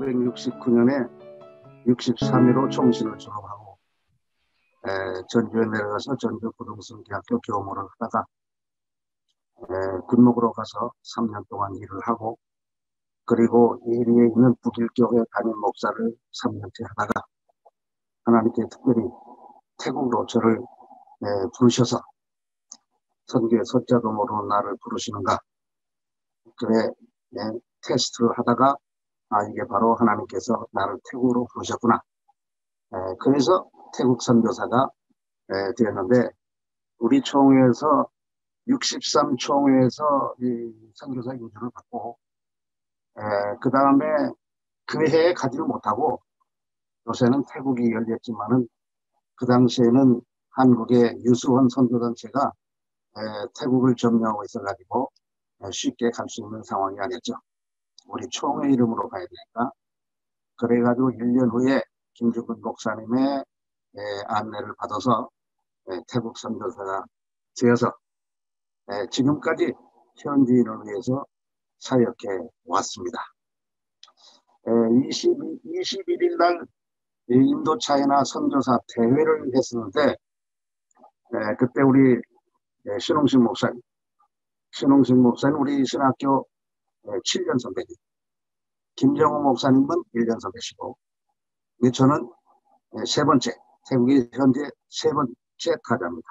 1969년에 63위로 총신을 졸업하고 전주에 내려가서 전주 부동산대학교 교무를 하다가 군목으로 가서 3년 동안 일을 하고, 그리고 이리에 있는 북일교회 담임 목사를 3년째 하다가 하나님께 특별히 태국으로 저를 부르셔서 선교의 서자도 모르는 나를 부르시는가, 그래 테스트를 하다가 이게 바로 하나님께서 나를 태국으로 부르셨구나. 그래서 태국 선교사가 되었는데, 우리 총회에서 63총회에서 이 선교사 인준을 받고, 그 다음에 그 해에 가지를 못하고, 요새는 태국이 열렸지만은 그 당시에는 한국의 유수원 선교단체가 태국을 점령하고 있어가지고 쉽게 갈 수 있는 상황이 아니었죠. 우리 총회 이름으로 가야 되니까. 그래가지고 1년 후에 김주근 목사님의 안내를 받아서 태국 선교사가 되어서 지금까지 현지인을 위해서 사역해 왔습니다. 21일 날 인도 차이나 선교사 대회를 했었는데, 그때 우리 신홍식 목사님 우리 신학교 7년 선배님, 김정호 목사님은 1년 선배시고, 저는 세 번째, 태국이 현재 세 번째 타자입니다.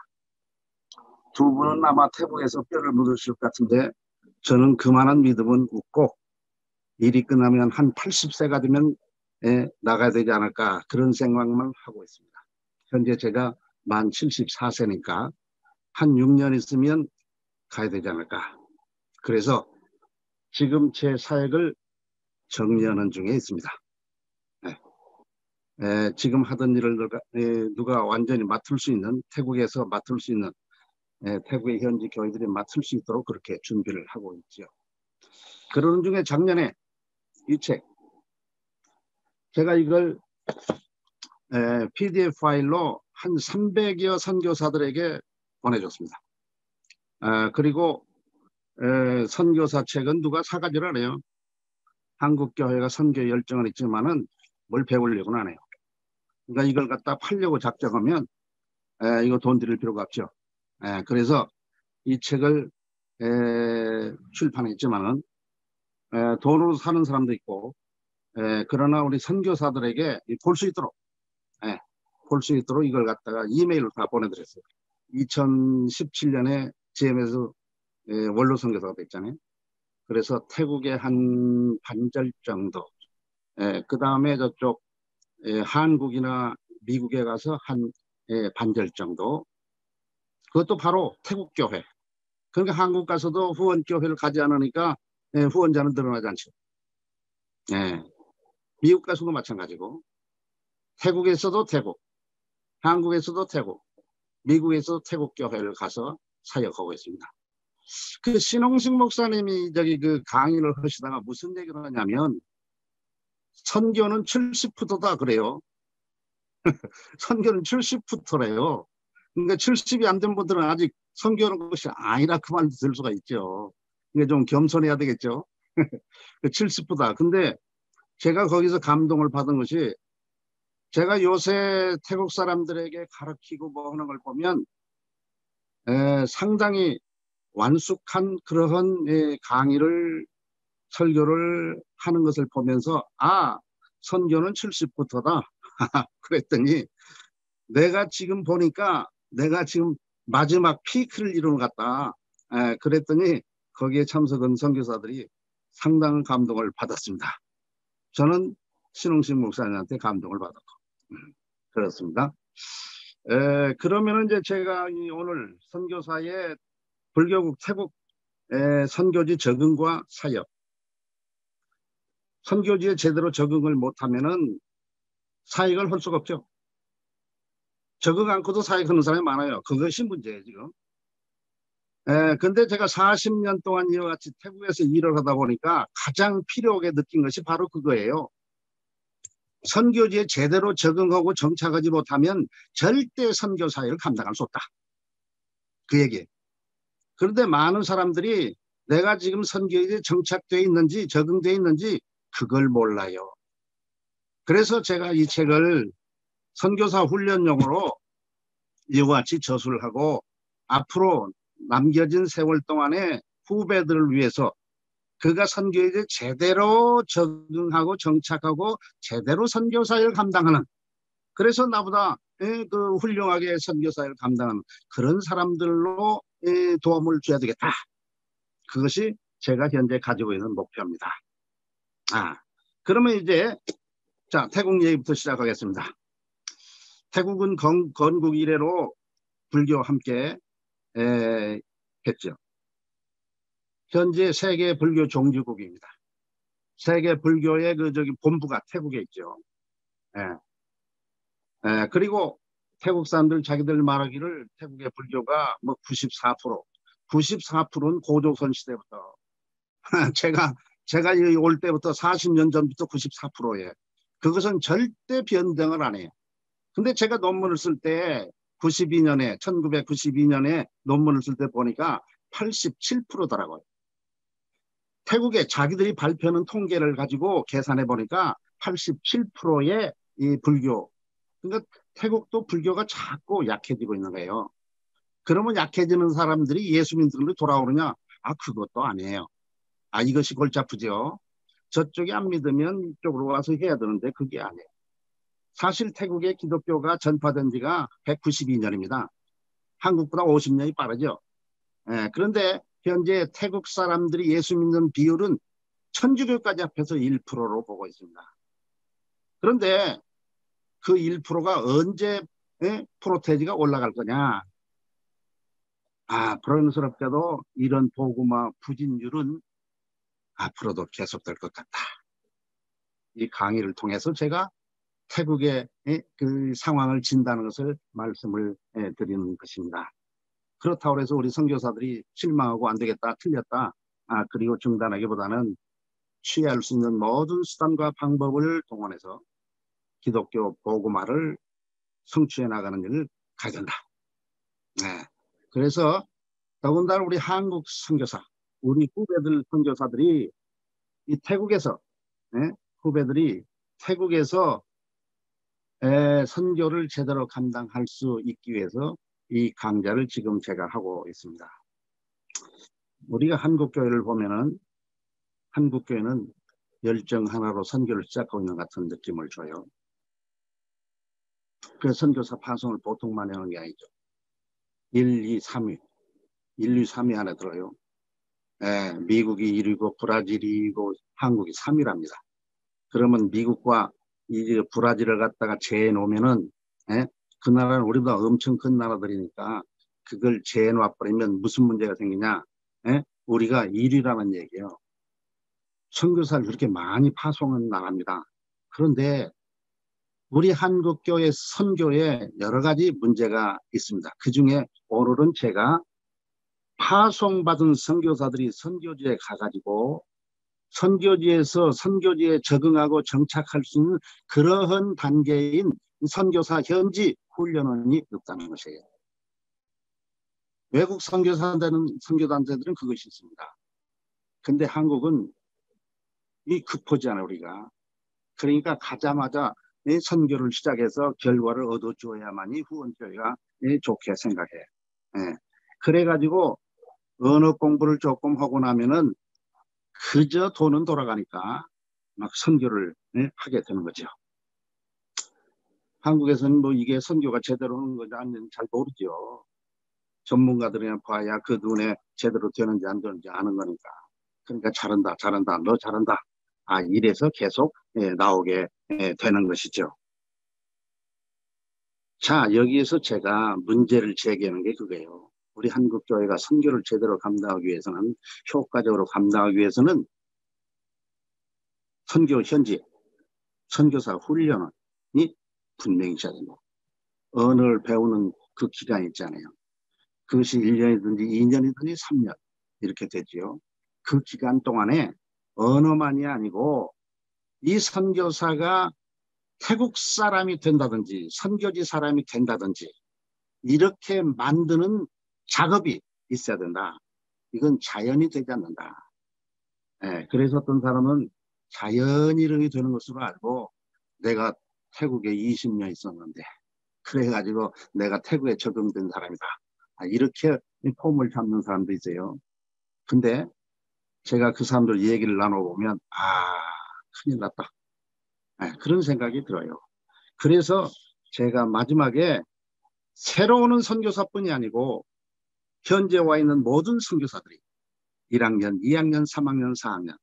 두 분은 아마 태국에서 뼈를 묻으실 것 같은데, 저는 그만한 믿음은 없고, 일이 끝나면 한 80세가 되면 나가야 되지 않을까, 그런 생각만 하고 있습니다. 현재 제가 만 74세니까 한 6년 있으면 가야 되지 않을까. 그래서 지금 제 사역을 정리하는 중에 있습니다. 지금 하던 일을 누가 완전히 맡을 수 있는, 태국에서 맡을 수 있는, 태국의 현지 교회들이 맡을 수 있도록 그렇게 준비를 하고 있죠. 그러는 중에 작년에 이 책, 제가 이걸 PDF 파일로 한 300여 선교사들에게 보내줬습니다. 그리고 선교사 책은 누가 사가지를 안 해요. 한국교회가 선교 열정은 있지만은 뭘 배우려고는 안 해요. 그러니까 이걸 갖다 팔려고 작정하면 이거 돈 들일 필요가 없죠. 그래서 이 책을 출판했지만은 돈으로 사는 사람도 있고, 그러나 우리 선교사들에게 볼 수 있도록 이걸 갖다가 이메일로 다 보내드렸어요. 2017년에 GM에서 원로 선교사가 됐잖아요. 그래서 태국에 한 반절 정도, 그 다음에 저쪽 한국이나 미국에 가서 한 반절 정도, 그것도 바로 태국 교회. 그러니까 한국 가서도 후원 교회를 가지 않으니까 후원자는 늘어나지 않죠. 미국 가서도 마찬가지고, 태국에서도 태국, 한국에서도 태국, 미국에서도 태국 교회를 가서 사역하고 있습니다. 그 신홍식 목사님이 저기 그 강의를 하시다가 무슨 얘기를 하냐면, 선교는 70%다 그래요. 선교는 70%래요. 그러니까 70이 안 된 분들은 아직 선교하는 것이 아니라 그 말도 들 수가 있죠. 이게 좀 겸손해야 되겠죠. 70%다. 근데 제가 거기서 감동을 받은 것이, 제가 요새 태국 사람들에게 가르치고 뭐 하는 걸 보면 상당히 완숙한 그러한 강의를, 설교를 하는 것을 보면서 선교는 70%다. 그랬더니 내가 지금 보니까 내가 지금 마지막 피크를 이루는 것 같다. 그랬더니 거기에 참석한 선교사들이 상당한 감동을 받았습니다. 저는 신홍식 목사님한테 감동을 받았고, 그렇습니다. 그러면 이제 제가 오늘 선교사의 불교국 태국 선교지 적응과 사역, 선교지에 제대로 적응을 못하면은 사역을 할 수가 없죠. 적응 않고도 사역하는 사람이 많아요. 그것이 문제예요, 지금. 근데 제가 40년 동안 이와 같이 태국에서 일을 하다 보니까 가장 필요하게 느낀 것이 바로 그거예요. 선교지에 제대로 적응하고 정착하지 못하면 절대 선교 사역을 감당할 수 없다. 그 얘기예요. 그런데 많은 사람들이 내가 지금 선교지에 정착되어 있는지 적응되어 있는지 그걸 몰라요. 그래서 제가 이 책을 선교사 훈련용으로 이와 같이 저술을 하고 앞으로 남겨진 세월 동안에 후배들을 위해서 그가 선교에 제대로 적응하고 정착하고 제대로 선교사를 감당하는, 그래서 나보다 그 훌륭하게 선교사를 감당하는 그런 사람들로 도움을 줘야 되겠다. 그것이 제가 현재 가지고 있는 목표입니다. 그러면 이제 자, 태국 얘기부터 시작하겠습니다. 태국은 건국 이래로 불교 함께 했죠. 현재 세계 불교 종주국입니다. 세계 불교의 본부가 태국에 있죠. 그리고 태국 사람들 자기들 말하기를 태국의 불교가 뭐 94%는 고조선 시대부터 제가 여기 올 때부터 40년 전부터 94%예요. 그것은 절대 변경을 안 해요. 근데 제가 논문을 쓸 때 1992년에 논문을 쓸 때 보니까 87%더라고요. 태국에 자기들이 발표하는 통계를 가지고 계산해 보니까 87%의 이 불교. 그러니까 태국도 불교가 자꾸 약해지고 있는 거예요. 그러면 약해지는 사람들이 예수민들로 돌아오느냐? 그것도 아니에요. 이것이 골치 아프죠. 저쪽이 안 믿으면 이쪽으로 와서 해야 되는데 그게 아니에요. 사실 태국의 기독교가 전파된 지가 192년입니다. 한국보다 50년이 빠르죠. 그런데 현재 태국 사람들이 예수 믿는 비율은 천주교까지 합해서 1%로 보고 있습니다. 그런데 그 1%가 언제 프로테지가 올라갈 거냐? 불안스럽게도 이런 복음화 부진율은 앞으로도 계속될 것 같다. 이 강의를 통해서 제가 태국의 그 상황을 진다는 것을 말씀을 드리는 것입니다. 그렇다고 해서 우리 선교사들이 실망하고 안 되겠다, 틀렸다, 그리고 중단하기보다는 취할 수 있는 모든 수단과 방법을 동원해서 기독교 복음화를 성취해 나가는 일을 가진다. 그래서 더군다나 우리 한국 선교사, 우리 후배들 선교사들이 이 태국에서 후배들이 태국에서 선교를 제대로 감당할 수 있기 위해서 이 강좌를 지금 제가 하고 있습니다. 우리가 한국교회를 보면은 한국교회는 열정 하나로 선교를 시작하고 있는 같은 느낌을 줘요. 그래서 선교사 파송을 보통 많이 하는 게 아니죠. 1, 2, 3위. 1, 2, 3위 안에 들어요. 미국이 1위고 브라질이고 한국이 3위랍니다. 그러면 미국과 이 브라질을 갖다가 재놓으면은 그 나라는 우리보다 엄청 큰 나라들이니까 그걸 재놓아버리면 무슨 문제가 생기냐? 우리가 1위라는 얘기예요. 선교사를 그렇게 많이 파송한 나라입니다. 그런데 우리 한국교회 선교에 여러 가지 문제가 있습니다. 그중에 오늘은 제가 파송받은 선교사들이 선교지에 가가지고 선교지에서 선교지에 적응하고 정착할 수 있는 그러한 단계인 선교사 현지 훈련원이 없다는 것이에요. 외국 선교단체들은 그것이 있습니다. 근데 한국은 이 급하지 않아 우리가. 그러니까 가자마자 선교를 시작해서 결과를 얻어줘야만이 후원교회가 좋게 생각해. 그래가지고 언어 공부를 조금 하고 나면은 그저 돈은 돌아가니까 막 선교를 하게 되는 거죠. 한국에서는 뭐 이게 선교가 제대로 하는 건지 아닌지 잘 모르죠. 전문가들이나 봐야 그 눈에 제대로 되는지 안 되는지 아는 거니까. 그러니까 잘한다, 너 잘한다. 이래서 계속 나오게 되는 것이죠. 자, 여기에서 제가 문제를 제기하는 게 그거예요. 우리 한국교회가 선교를 제대로 감당하기 위해서는, 효과적으로 감당하기 위해서는 선교 현지, 선교사 훈련이 분명히 있어야 된다. 언어를 배우는 그 기간이 있잖아요. 그것이 1년이든지 2년이든지 3년 이렇게 되지요. 그 기간 동안에 언어만이 아니고 이 선교사가 태국 사람이 된다든지 선교지 사람이 된다든지 이렇게 만드는 작업이 있어야 된다. 이건 자연이 되지 않는다. 그래서 어떤 사람은 자연이름이 되는 것으로 알고 내가 태국에 20년 있었는데 그래가지고 내가 태국에 적응된 사람이다. 이렇게 폼을 잡는 사람도 있어요. 근데 제가 그 사람들 얘기를 나눠보면 큰일 났다. 그런 생각이 들어요. 그래서 제가 마지막에 새로 오는 선교사뿐이 아니고 현재 와 있는 모든 선교사들이 1학년, 2학년, 3학년, 4학년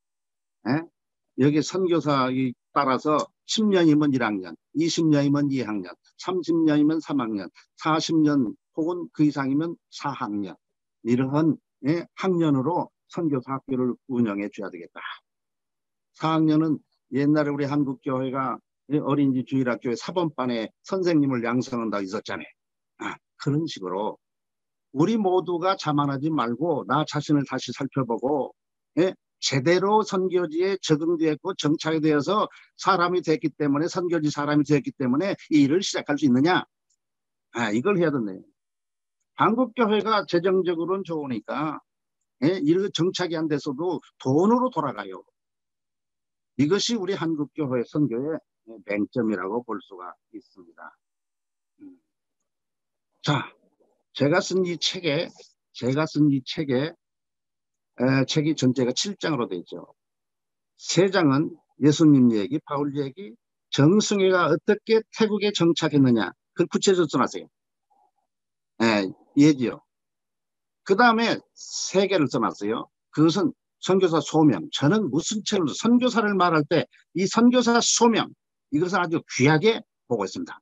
여기 선교사에 따라서 10년이면 1학년, 20년이면 2학년, 30년이면 3학년, 40년 혹은 그 이상이면 4학년 이러한 학년으로 선교사 학교를 운영해 줘야 되겠다. 4학년은 옛날에 우리 한국교회가 어린이집 주일학교에 사범반에 선생님을 양성한다고 있었잖아요. 그런 식으로 우리 모두가 자만하지 말고 나 자신을 다시 살펴보고 제대로 선교지에 적응되었고 정착이 되어서 사람이 됐기 때문에 선교지 사람이 되었기 때문에 이 일을 시작할 수 있느냐. 이걸 해야 된대요. 한국교회가 재정적으로는 좋으니까 이렇게 정착이 안 돼서도 돈으로 돌아가요. 이것이 우리 한국교회 선교의 맹점이라고 볼 수가 있습니다. 자, 제가 쓴 이 책에 책이 전체가 7장으로 되어 있죠. 3장은 예수님 얘기, 바울 얘기, 정승회가 어떻게 태국에 정착했느냐. 그걸 구체적으로 써놨어요. 얘기요. 그 다음에 3개를 써놨어요. 그것은 선교사 소명. 저는 무슨 책을 선교사를 말할 때 이 선교사 소명 이것을 아주 귀하게 보고 있습니다.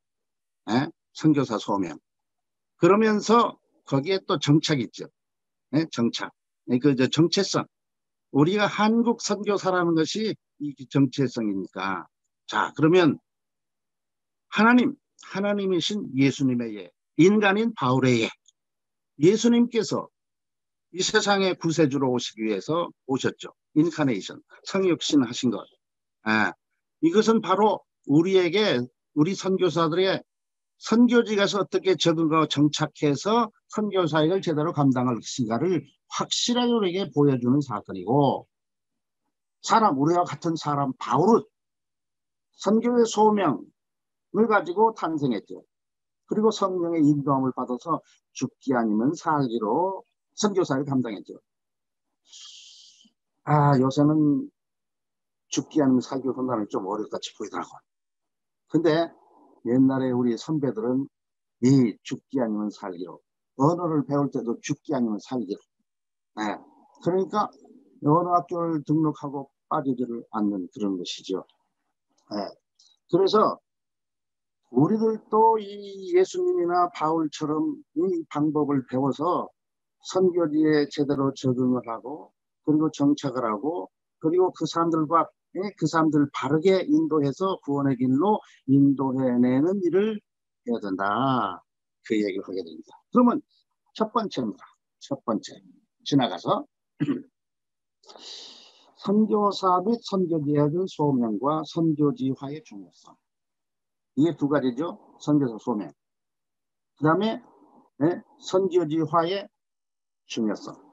선교사 소명. 그러면서 거기에 또 정착이 있죠. 정착. 정체성. 우리가 한국 선교사라는 것이 이 정체성이니까. 자, 그러면 하나님이신 예수님의 예, 인간인 바울의 예. 예수님께서 이 세상의 구세주로 오시기 위해서 오셨죠. 인카네이션, 성육신 하신 것. 이것은 바로 우리 선교사들의 선교지 가서 어떻게 적응하고 정착해서 선교 사역을 제대로 감당할 것인가를 확실하게 우리에게 보여주는 사건이고, 우리와 같은 사람 바울은 선교의 소명을 가지고 탄생했죠. 그리고 성령의 인도함을 받아서 죽기 아니면 살기로 선교사를 감당했죠. 요새는 죽기 아니면 살기로 한다는 좀 어렵같이 보이더라고요. 근데 옛날에 우리 선배들은 이 죽기 아니면 살기로, 언어를 배울 때도 죽기 아니면 살기로. 그러니까 언어학교를 등록하고 빠지지를 않는 그런 것이죠. 그래서 우리들도 이 예수님이나 바울처럼 이 방법을 배워서 선교지에 제대로 적응을 하고, 그리고 정착을 하고, 그리고 그 사람들 바르게 인도해서 구원의 길로 인도해내는 일을 해야 된다. 그 얘기를 하게 됩니다. 그러면 첫 번째입니다. 첫 번째. 지나가서 선교사 및 선교지의 소명과 선교지화의 중요성. 이게 2가지죠. 선교사 소명. 그 다음에 선교지화의 중요성.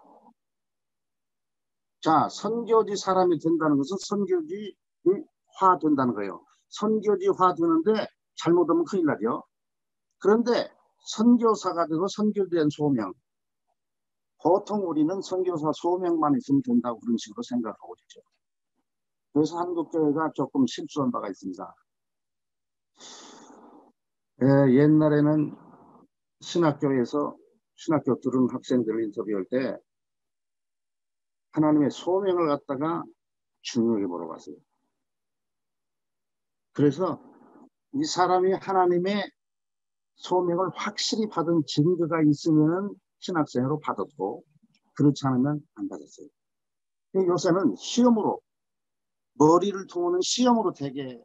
자, 선교지 사람이 된다는 것은 선교지화 된다는 거예요. 선교지화 되는데 잘못하면 큰일 나죠. 그런데 선교사가 되고 선교된 소명. 보통 우리는 선교사 소명만 있으면 된다고 그런 식으로 생각하고 있죠. 그래서 한국교회가 조금 실수한 바가 있습니다. 옛날에는 신학교에서 신학교 들은 학생들을 인터뷰할 때 하나님의 소명을 갖다가 중요하게 물어봤어요. 그래서 이 사람이 하나님의 소명을 확실히 받은 증거가 있으면 신학생으로 받았고, 그렇지 않으면 안 받았어요. 요새는 시험으로, 머리를 통하는 시험으로 되게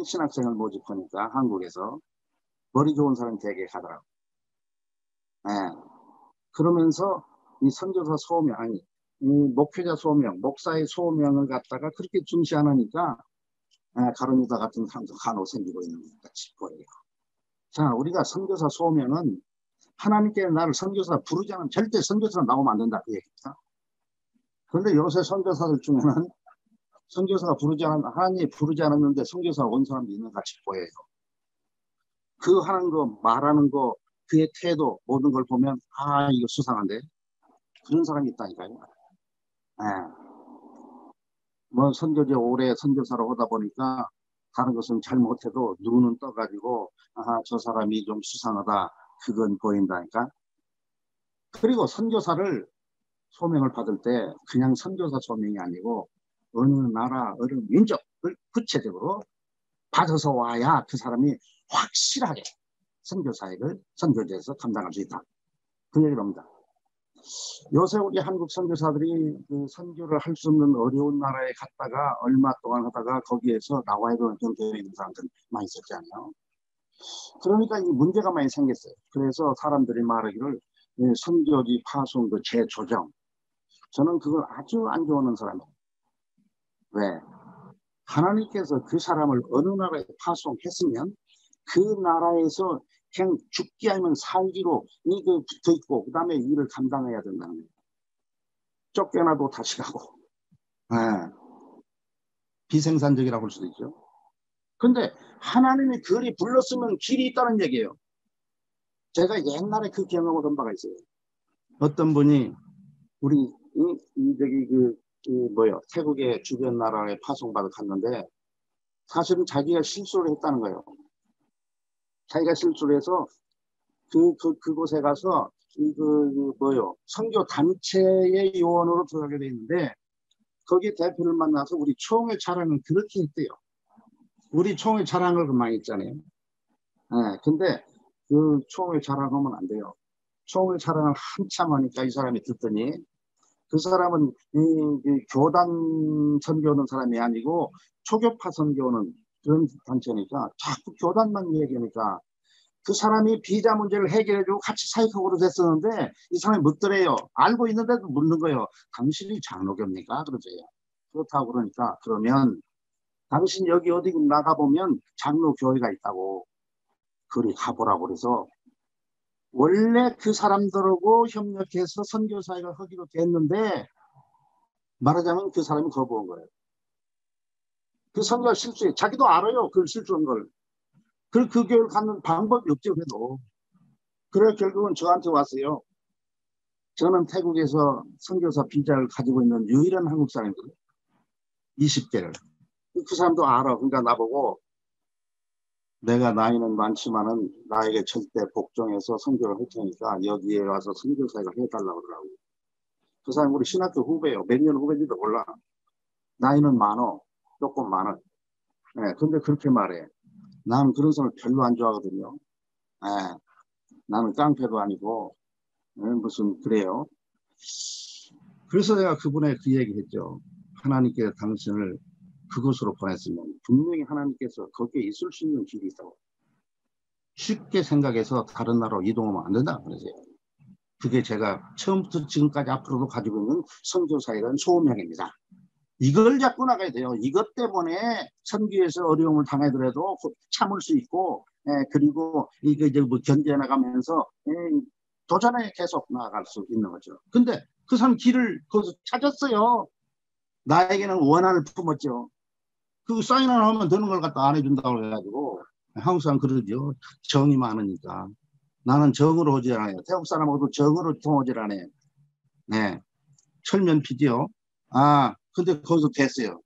신학생을 모집하니까 한국에서 머리 좋은 사람이 되게 가더라고요. 그러면서 이 선교사 소명, 이 목회자 소명, 목사의 소명을 갖다가 그렇게 중시 안 하니까 가론유다 같은 사람도 간혹 생기고 있는 것 같이 보여요. 자, 우리가 선교사 소명은 하나님께 나를 선교사 부르지 않으면 절대 선교사 나오면 안 된다 그 얘기입니다. 그런데 요새 선교사들 중에는 선교사가 하나님이 부르지 않았는데 선교사가 온 사람도 있는 같이 보여요. 그 하는 거, 말하는 거, 그의 태도, 모든 걸 보면, 아, 이거 수상한데? 그런 사람이 있다니까요. 예. 뭐, 선교제 오래 선교사로 하다 보니까, 다른 것은 잘못해도 눈은 떠가지고, 아, 저 사람이 좀 수상하다. 그건 보인다니까. 그리고 선교사를 소명을 받을 때, 그냥 선교사 소명이 아니고, 어느 나라, 어느 민족을 구체적으로 받아서 와야 그 사람이 확실하게 선교사역을 선교제에서 감당할 수 있다. 그 얘기를 합니다. 요새 우리 한국 선교사들이 그 선교를 할 수 없는 어려운 나라에 갔다가 얼마 동안 하다가 거기에서 나와야 되는 경계에 있는 사람들 많이 있었잖아요. 그러니까 이 문제가 많이 생겼어요. 그래서 사람들이 말하기를 선교지 파송 그 재조정. 저는 그걸 아주 안 좋아하는 사람이에요. 왜? 하나님께서 그 사람을 어느 나라에 파송했으면 그 나라에서 그냥 죽기 아니면 살기로 이거 붙어 있고 그 다음에 일을 감당해야 된다는 거예요. 쫓겨나도 다시 가고. 네. 비생산적이라고 할 수도 있죠. 근데 하나님이 그리 불렀으면 길이 있다는 얘기예요. 제가 옛날에 그 경험을 한 바가 있어요. 어떤 분이 우리 저기 태국의 주변 나라에 파송받아 갔는데 사실은 자기가 실수를 했다는 거예요. 자기가 실수를 해서 그곳에 가서 선교 단체의 요원으로 들어가게 돼 있는데 거기 대표를 만나서 우리 총회 자랑을 그렇게 했대요. 우리 총회 자랑을 많이 했잖아요. 네, 근데 그 총회 자랑하면 안 돼요. 총회 자랑을 한참 하니까 이 사람이 듣더니 그 사람은 이 교단 선교하는 사람이 아니고 초교파 선교하는 그런 단체니까 자꾸 교단만 얘기하니까 그 사람이 비자 문제를 해결해주고 같이 사회적으로 됐었는데 이 사람이 묻더래요. 알고 있는데도 묻는 거예요. 당신이 장로교입니까? 그러세요. 그렇다고 그러니까 그러면 당신 여기 어디 나가보면 장로교회가 있다고 그리 가보라고 그래서 원래 그 사람들하고 협력해서 선교사회가 하기로 됐는데 말하자면 그 사람이 거부한 거예요. 그 선교가 실수해. 자기도 알아요. 그 실수한 걸. 그 교회를 갖는 방법이 없죠. 그래도. 그래 결국은 저한테 왔어요. 저는 태국에서 선교사 비자를 가지고 있는 유일한 한국 사람이거든요. 20개를. 그 사람도 알아. 그러니까 나보고 내가 나이는 많지만은 나에게 절대 복종해서 선교를 할 테니까 여기에 와서 선교사가 해달라고 그러더라고요. 그 사람 우리 신학교 후배예요. 몇 년 후배인지도 몰라. 나이는 많어. 조금 많아. 네, 근데 그렇게 말해. 나는 그런 사람을 별로 안 좋아하거든요. 네, 나는 깡패도 아니고 무슨 그래요. 그래서 내가 그분의 그 얘기했죠. 하나님께서 당신을 그곳으로 보냈으면 분명히 하나님께서 거기에 있을 수 있는 길이 있다고. 쉽게 생각해서 다른 나라로 이동하면 안 된다 그러세요. 그게 제가 처음부터 지금까지 앞으로도 가지고 있는 선교사에 대한 소명입니다. 이걸 잡고 나가야 돼요. 이것 때문에 선교에서 어려움을 당하더라도 참을 수 있고, 그리고 이거 이제 뭐 견뎌 나가면서 도전에 계속 나아갈 수 있는 거죠. 근데 그 사람 길을 거기서 찾았어요. 나에게는 원한을 품었죠. 그 사인을 하면 되는 걸 갖다 안 해준다고 해가지고 한국 사람 그러죠. 정이 많으니까. 나는 정으로 오질 않아요. 태국 사람하고도 정으로 통오질 않아요. 네. 철면피지요. 아, 근데 거기서 됐어요.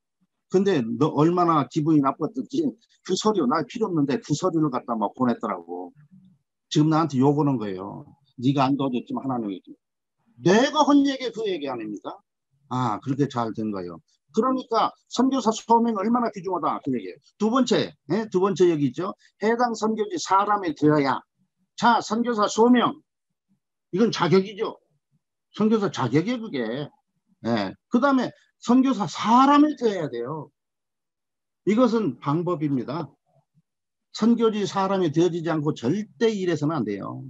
근데 너 얼마나 기분이 나빴던지 그 서류, 나 필요 없는데 그 서류를 갖다 막 보냈더라고. 지금 나한테 욕하는 거예요. 네가 안 도와줬지만 하나님이. 내가 한 얘기 그 얘기 아닙니까? 아, 그렇게 잘 된 거예요. 그러니까 선교사 소명이 얼마나 귀중하다 그 얘기예요. 두 번째, 두 번째 여기 있죠. 해당 선교지 사람이 되어야. 자, 선교사 소명. 이건 자격이죠. 선교사 자격이에요, 그게. 그 다음에 선교사 사람이 되어야 돼요. 이것은 방법입니다. 선교지 사람이 되어지지 않고 절대 일해서는 안 돼요.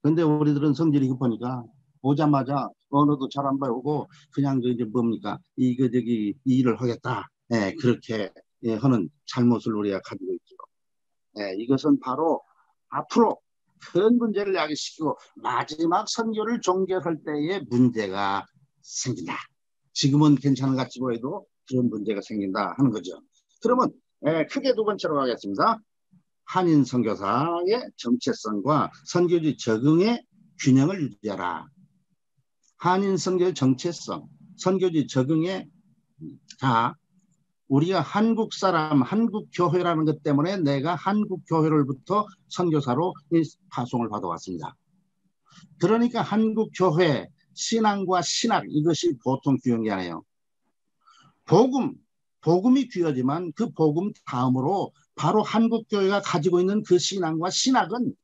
근데 우리들은 성질이 급하니까 오자마자 언어도 잘 안 배우고 그냥 이제 뭡니까 이거 저기 이 일을 하겠다. 그렇게 하는 잘못을 우리가 가지고 있죠. 이것은 바로 앞으로 큰 문제를 야기시키고 마지막 선교를 종결할 때의 문제가 생긴다. 지금은 괜찮은 것 같지 보여도 그런 문제가 생긴다 하는 거죠. 그러면 크게 두 번째로 가겠습니다. 한인 선교사의 정체성과 선교지 적응의 균형을 유지하라. 한인 선교의 정체성, 선교지 적응의 자, 우리가 한국 사람, 한국 교회라는 것 때문에 내가 한국 교회로부터 선교사로 파송을 받아왔습니다. 그러니까 한국 교회 신앙과 신학 이것이 보통 귀한 게 아니에요. 복음이 귀하지만 그 복음 다음으로 바로 한국 교회가 가지고 있는 그 신앙과 신학은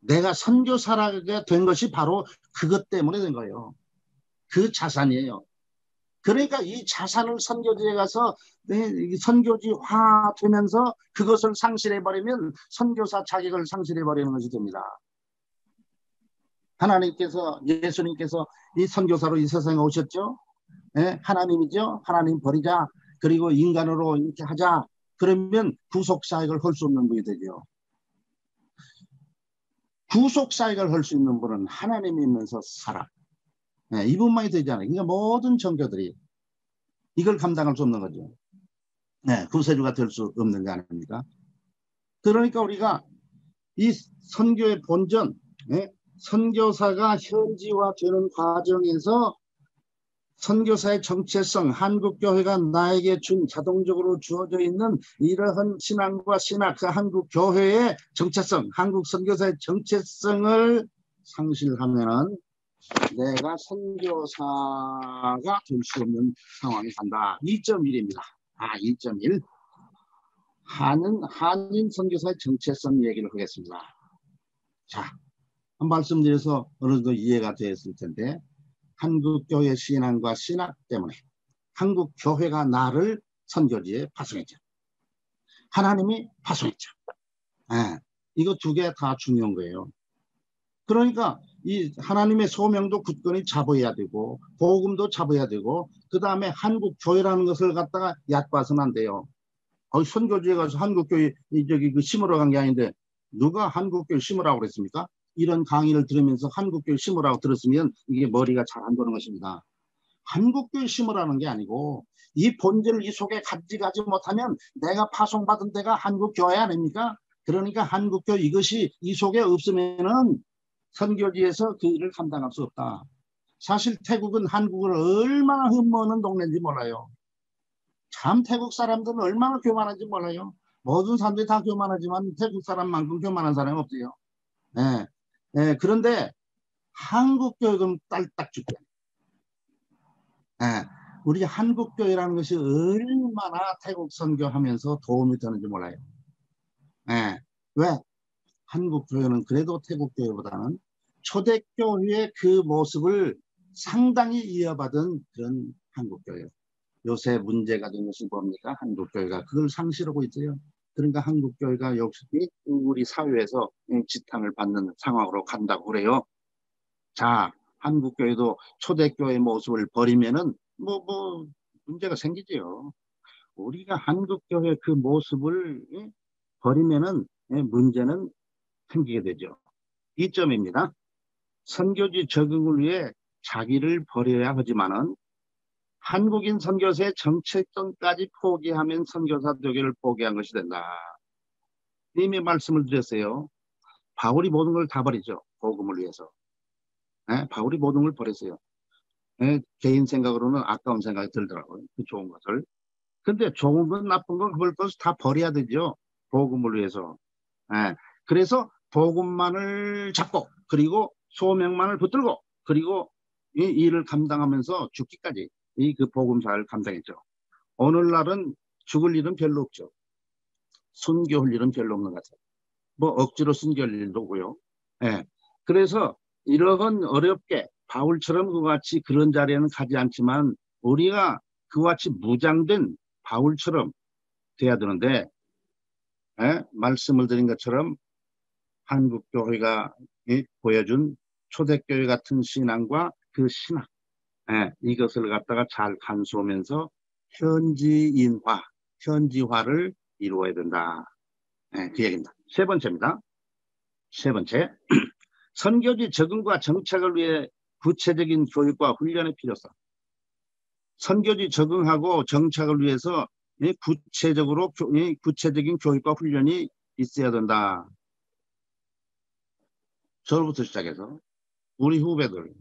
내가 선교사가 된 것이 바로 그것 때문에 된 거예요. 그 자산이에요. 그러니까 이 자산을 선교지에 가서 선교지화 되면서 그것을 상실해버리면 선교사 자격을 상실해버리는 것이 됩니다. 하나님께서 예수님께서 이 선교사로 이 세상에 오셨죠. 예? 하나님이죠. 하나님 버리자. 그리고 인간으로 이렇게 하자. 그러면 구속사역을 할 수 없는 분이 되죠. 구속사역을 할 수 있는 분은 하나님이 있면서 사람. 예, 이분만이 되잖아요. 그러니까 모든 종교들이 이걸 감당할 수 없는 거죠. 네, 구세주가 될 수 없는 거 아닙니까? 그러니까 우리가 이 선교의 본전, 선교사가 현지화되는 과정에서 선교사의 정체성, 한국교회가 나에게 준 자동적으로 주어져 있는 이러한 신앙과 신학, 그 한국교회의 정체성, 한국 선교사의 정체성을 상실하면은 내가 선교사가 될 수 없는 상황이 간다. 2.1입니다. 2.1. 한인 선교사의 정체성 얘기를 하겠습니다. 자, 한 말씀드려서 어느 정도 이해가 되었을 텐데, 한국교회 신앙과 신학 때문에 한국교회가 나를 선교지에 파송했죠. 하나님이 파송했죠. 이거 두 개 다 중요한 거예요. 그러니까 이 하나님의 소명도 굳건히 잡아야 되고 복음도 잡아야 되고 그 다음에 한국교회라는 것을 갖다가 얕봐서는 안 돼요. 선교지에 가서 한국교회 그 심으러 간 게 아닌데 누가 한국교회 심으라고 그랬습니까? 이런 강의를 들으면서 한국교회 심으라고 들었으면 이게 머리가 잘 안 도는 것입니다. 한국교회 심으라는 게 아니고 이 본질을 이 속에 가지 못하면 내가 파송받은 데가 한국교회 아닙니까? 그러니까 한국교회 이것이 이 속에 없으면은 선교지에서 그 일을 감당할 수 없다. 사실 태국은 한국을 얼마나 흠모하는 동네인지 몰라요. 참 태국 사람들은 얼마나 교만한지 몰라요. 모든 사람들이 다 교만하지만 태국 사람만큼 교만한 사람이 없어요. 그런데 한국교육은 딸딱 죽게. 우리 한국교회라는 것이 얼마나 태국 선교하면서 도움이 되는지 몰라요. 왜? 한국교회는 그래도 태국교회보다는 초대교회의 그 모습을 상당히 이어받은 그런 한국교회. 요새 문제가 된 것이 뭡니까? 한국교회가 그걸 상실하고 있어요. 그러니까 한국교회가 역시 우리 사회에서 지탄을 받는 상황으로 간다고 그래요. 자, 한국교회도 초대교회 모습을 버리면은 문제가 생기죠. 우리가 한국교회 그 모습을 버리면은 문제는 생기게 되죠. 2점입니다. 선교지 적응을 위해 자기를 버려야 하지만은 한국인 선교사의 정체성까지 포기하면 선교사 되기를 포기한 것이 된다. 이미 말씀을 드렸어요. 바울이 모든 걸 다 버리죠. 복음을 위해서. 바울이 모든 걸 버렸어요. 개인 생각으로는 아까운 생각이 들더라고요. 그 좋은 것을. 근데 좋은 건 나쁜 건 그걸 다 버려야 되죠. 복음을 위해서. 그래서 복음만을 잡고 그리고 소명만을 붙들고 그리고 이 일을 감당하면서 죽기까지 그 복음사를 감당했죠. 오늘날은 죽을 일은 별로 없죠. 순교할 일은 별로 없는 것 같아요. 억지로 순교할 일도 오고요. 그래서 이러한 어렵게 바울처럼 그와 같이 그런 자리에는 가지 않지만 우리가 그와 같이 무장된 바울처럼 돼야 되는데 말씀을 드린 것처럼 한국교회가 보여준 초대교회 같은 신앙과 그 신학 이것을 갖다가 잘 간수하면서 현지화를 이루어야 된다. 그 얘기입니다. 세 번째입니다. 세 번째, 선교지 적응과 정착을 위해 구체적인 교육과 훈련의 필요성. 선교지 적응하고 정착을 위해서 구체적인 교육과 훈련이 있어야 된다. 저로부터 시작해서 우리 후배들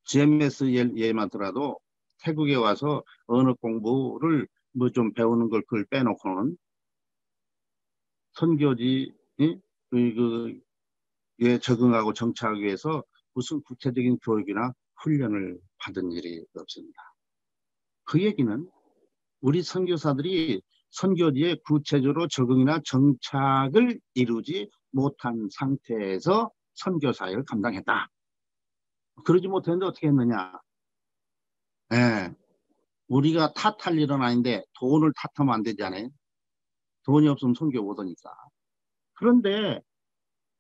GMS 예만 들어도 태국에 와서 언어 공부를 뭐 좀 배우는 걸 그걸 빼놓고는 선교지 에 적응하고 정착하기 위해서 무슨 구체적인 교육이나 훈련을 받은 일이 없습니다. 그 얘기는 우리 선교사들이 선교지에 구체적으로 적응이나 정착을 이루지 못한 상태에서 선교 사역을 감당했다. 그러지 못했는데 어떻게 했느냐? 예, 우리가 탓할 일은 아닌데 돈을 탓하면 안 되지 않아요? 돈이 없으면 선교 못 오니까. 그런데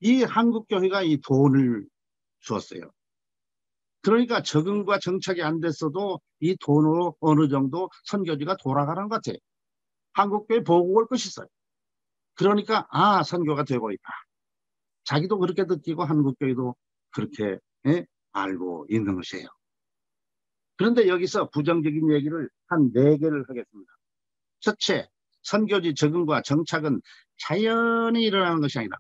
이 한국교회가 이 돈을 주었어요. 그러니까 적응과 정착이 안 됐어도 이 돈으로 어느 정도 선교지가 돌아가는 것 같아요. 한국교회 보고 올 것이 있어요. 그러니까 선교가 되고 있다. 자기도 그렇게 느끼고 한국교회도 그렇게 알고 있는 것이에요. 그런데 여기서 부정적인 얘기를 한 4개를 하겠습니다. 첫째, 선교지 적응과 정착은 자연히 일어나는 것이 아니다.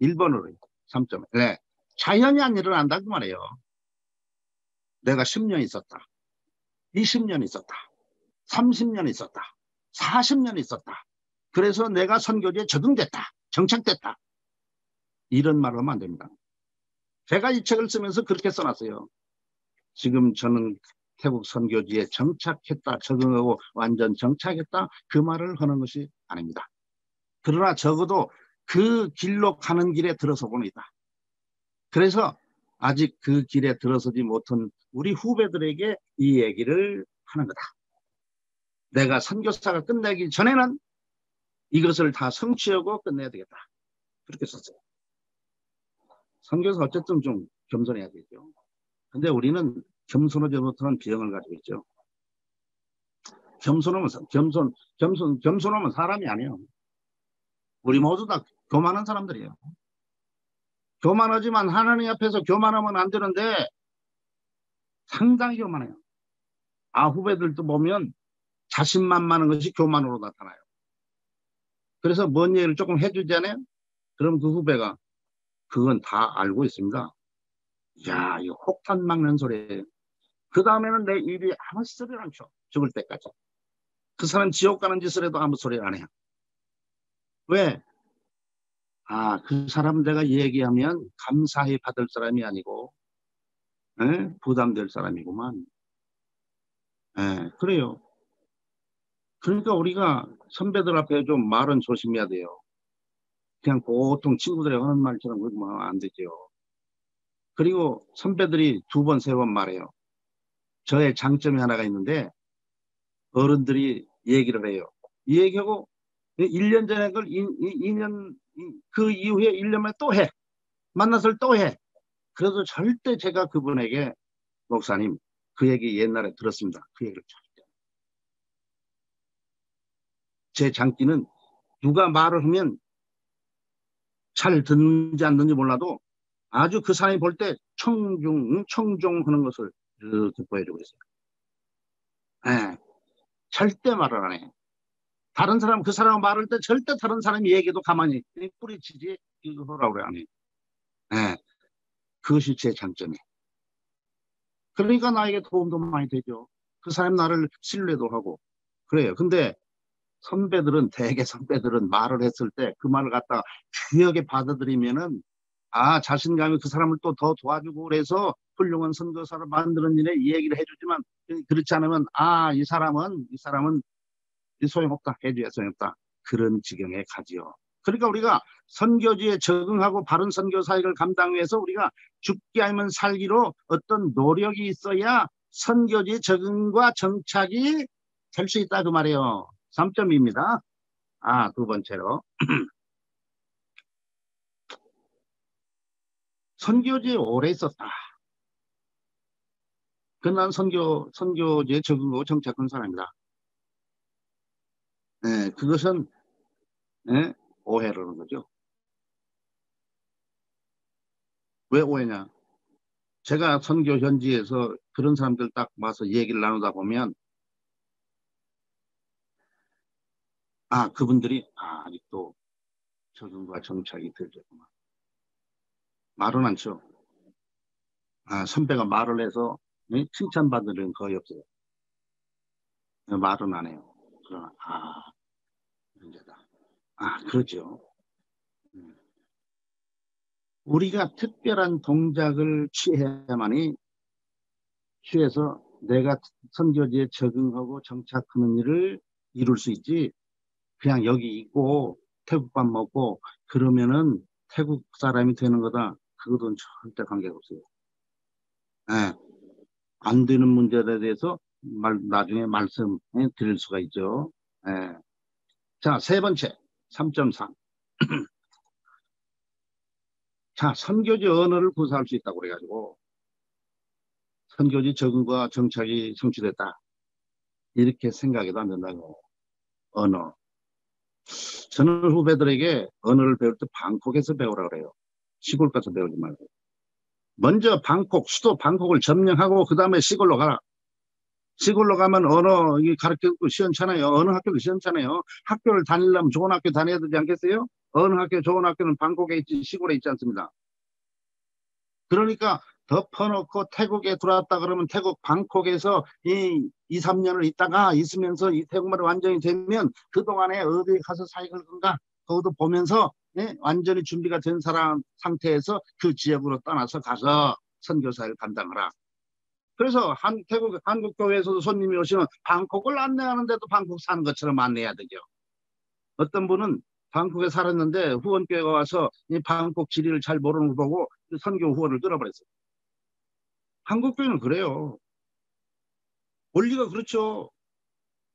1번으로 3점. 네. 자연이 안 일어난다 그 말이에요. 내가 10년 있었다. 20년 있었다. 30년 있었다. 40년 있었다. 그래서 내가 선교지에 적응됐다. 정착됐다. 이런 말을 하면 안 됩니다. 제가 이 책을 쓰면서 그렇게 써놨어요. 지금 저는 태국 선교지에 정착했다. 적응하고 완전 정착했다. 그 말을 하는 것이 아닙니다. 그러나 적어도 그 길로 가는 길에 들어서고는 있다. 그래서 아직 그 길에 들어서지 못한 우리 후배들에게 이 얘기를 하는 거다. 내가 선교사가 끝나기 전에는 이것을 다 성취하고 끝내야 되겠다. 그렇게 썼어요. 선교사 어쨌든 좀 겸손해야 되죠. 근데 우리는 겸손하지 못하는 비형을 가지고 있죠. 겸손하면 사람이 아니에요. 우리 모두 다 교만한 사람들이에요. 교만하지만 하나님 앞에서 교만하면 안 되는데 상당히 교만해요. 후배들도 보면 자신만만한 것이 교만으로 나타나요. 그래서 뭔 얘기를 조금 해주잖아요. 그럼 그 후배가 그건 다 알고 있습니다. 야, 이거 혹탄 막는 소리예요. 그 다음에는 내 입이 아무 소리를 안 쳐. 죽을 때까지. 그 사람 지옥 가는 짓을 해도 아무 소리 안 해요. 왜? 그 사람 내가 얘기하면 감사히 받을 사람이 아니고 부담될 사람이구만. 그래요. 그러니까 우리가 선배들 앞에 좀 말은 조심해야 돼요. 그냥 보통 친구들이 하는 말처럼 그러면 안 되죠. 그리고 선배들이 2번, 3번 말해요. 저의 장점이 하나가 있는데 어른들이 얘기를 해요. 이 얘기하고 1년 전에 그걸 2년 그 이후에 1년 만에 또 해. 만나서 또 해. 그래도 절대 제가 그분에게 목사님 그 얘기 옛날에 들었습니다. 그 얘기를 절대. 제 장기는 누가 말을 하면 잘 듣는지 안 듣는지 몰라도 아주 그 사람이 볼 때 청중하는 것을 이렇게 보여주고 있어요. 절대 말을 안 해. 다른 사람, 그 사람 말할 때 절대 다른 사람이 얘기도 가만히 뿌리치지 이거 하라고 그래, 안 해. 그것이 제 장점이에요. 그러니까 나에게 도움도 많이 되죠. 그 사람 나를 신뢰도 하고. 그래요. 근데 대개 선배들은 말을 했을 때 그 말을 갖다가 귀하게 받아들이면은 자신감이 그 사람을 또 더 도와주고 그래서 훌륭한 선교사를 만드는 일에 이 얘기를 해주지만 그렇지 않으면 이 사람은 소용없다. 해줘야 소용없다. 그런 지경에 가지요. 그러니까 우리가 선교지에 적응하고 바른 선교 사역을 감당 위해서 우리가 죽기 아니면 살기로 어떤 노력이 있어야 선교지 적응과 정착이 될 수 있다 그 말이에요. 3점입니다. 2번째로 선교지에 오래 있었다. 그난 선교지에 적응하고 정착한 사람이다. 그것은 오해라는 거죠. 왜 오해냐? 제가 선교 현지에서 그런 사람들 딱 와서 얘기를 나누다 보면, 그분들이, 아직도 적응과 정착이 덜 됐구나. 말은 않죠. 선배가 말을 해서 칭찬받는 일은 거의 없어요. 말은 안 해요. 그러나, 문제다. 그렇죠. 음. 우리가 특별한 동작을 취해서 내가 선교지에 적응하고 정착하는 일을 이룰 수 있지. 그냥 여기 있고 태국밥 먹고 그러면은 태국 사람이 되는 거다. 그것은 절대 관계가 없어요. 예, 안 되는 문제에 대해서 나중에 말씀해 드릴 수가 있죠. 예. 자, 세 번째, 3.3. 자, 선교지 언어를 구사할 수 있다고 그래가지고 선교지 적응과 정착이 성취됐다. 이렇게 생각해도 안 된다고. 언어. 저는 후배들에게 언어를 배울 때 방콕에서 배우라 그래요. 시골 가서 배우지 말고. 먼저 수도 방콕을 점령하고 그 다음에 시골로 가라. 시골로 가면 언어 가르치고 시원찮아요. 어느 학교도 시원찮아요. 학교를 다니려면 좋은 학교 다녀야 되지 않겠어요? 어느 학교 좋은 학교는 방콕에 있지 시골에 있지 않습니다. 그러니까 덮어놓고 태국에 들어왔다 그러면 태국 방콕에서 2, 3년을 있으면서 이 태국말이 완전히 되면 그동안에 어디 가서 사역을 건가 그것도 보면서 완전히 준비가 된 사람 상태에서 그 지역으로 떠나서 가서 선교사를 감당하라. 그래서 한국 교회에서도 손님이 오시면 방콕을 안내하는데도 방콕 사는 것처럼 안내해야 되죠. 어떤 분은 방콕에 살았는데 후원교회가 와서 이 방콕 지리를 잘 모르는 거 보고 선교 후원을 끊어버렸어요. 한국교회는 그래요. 원리가 그렇죠.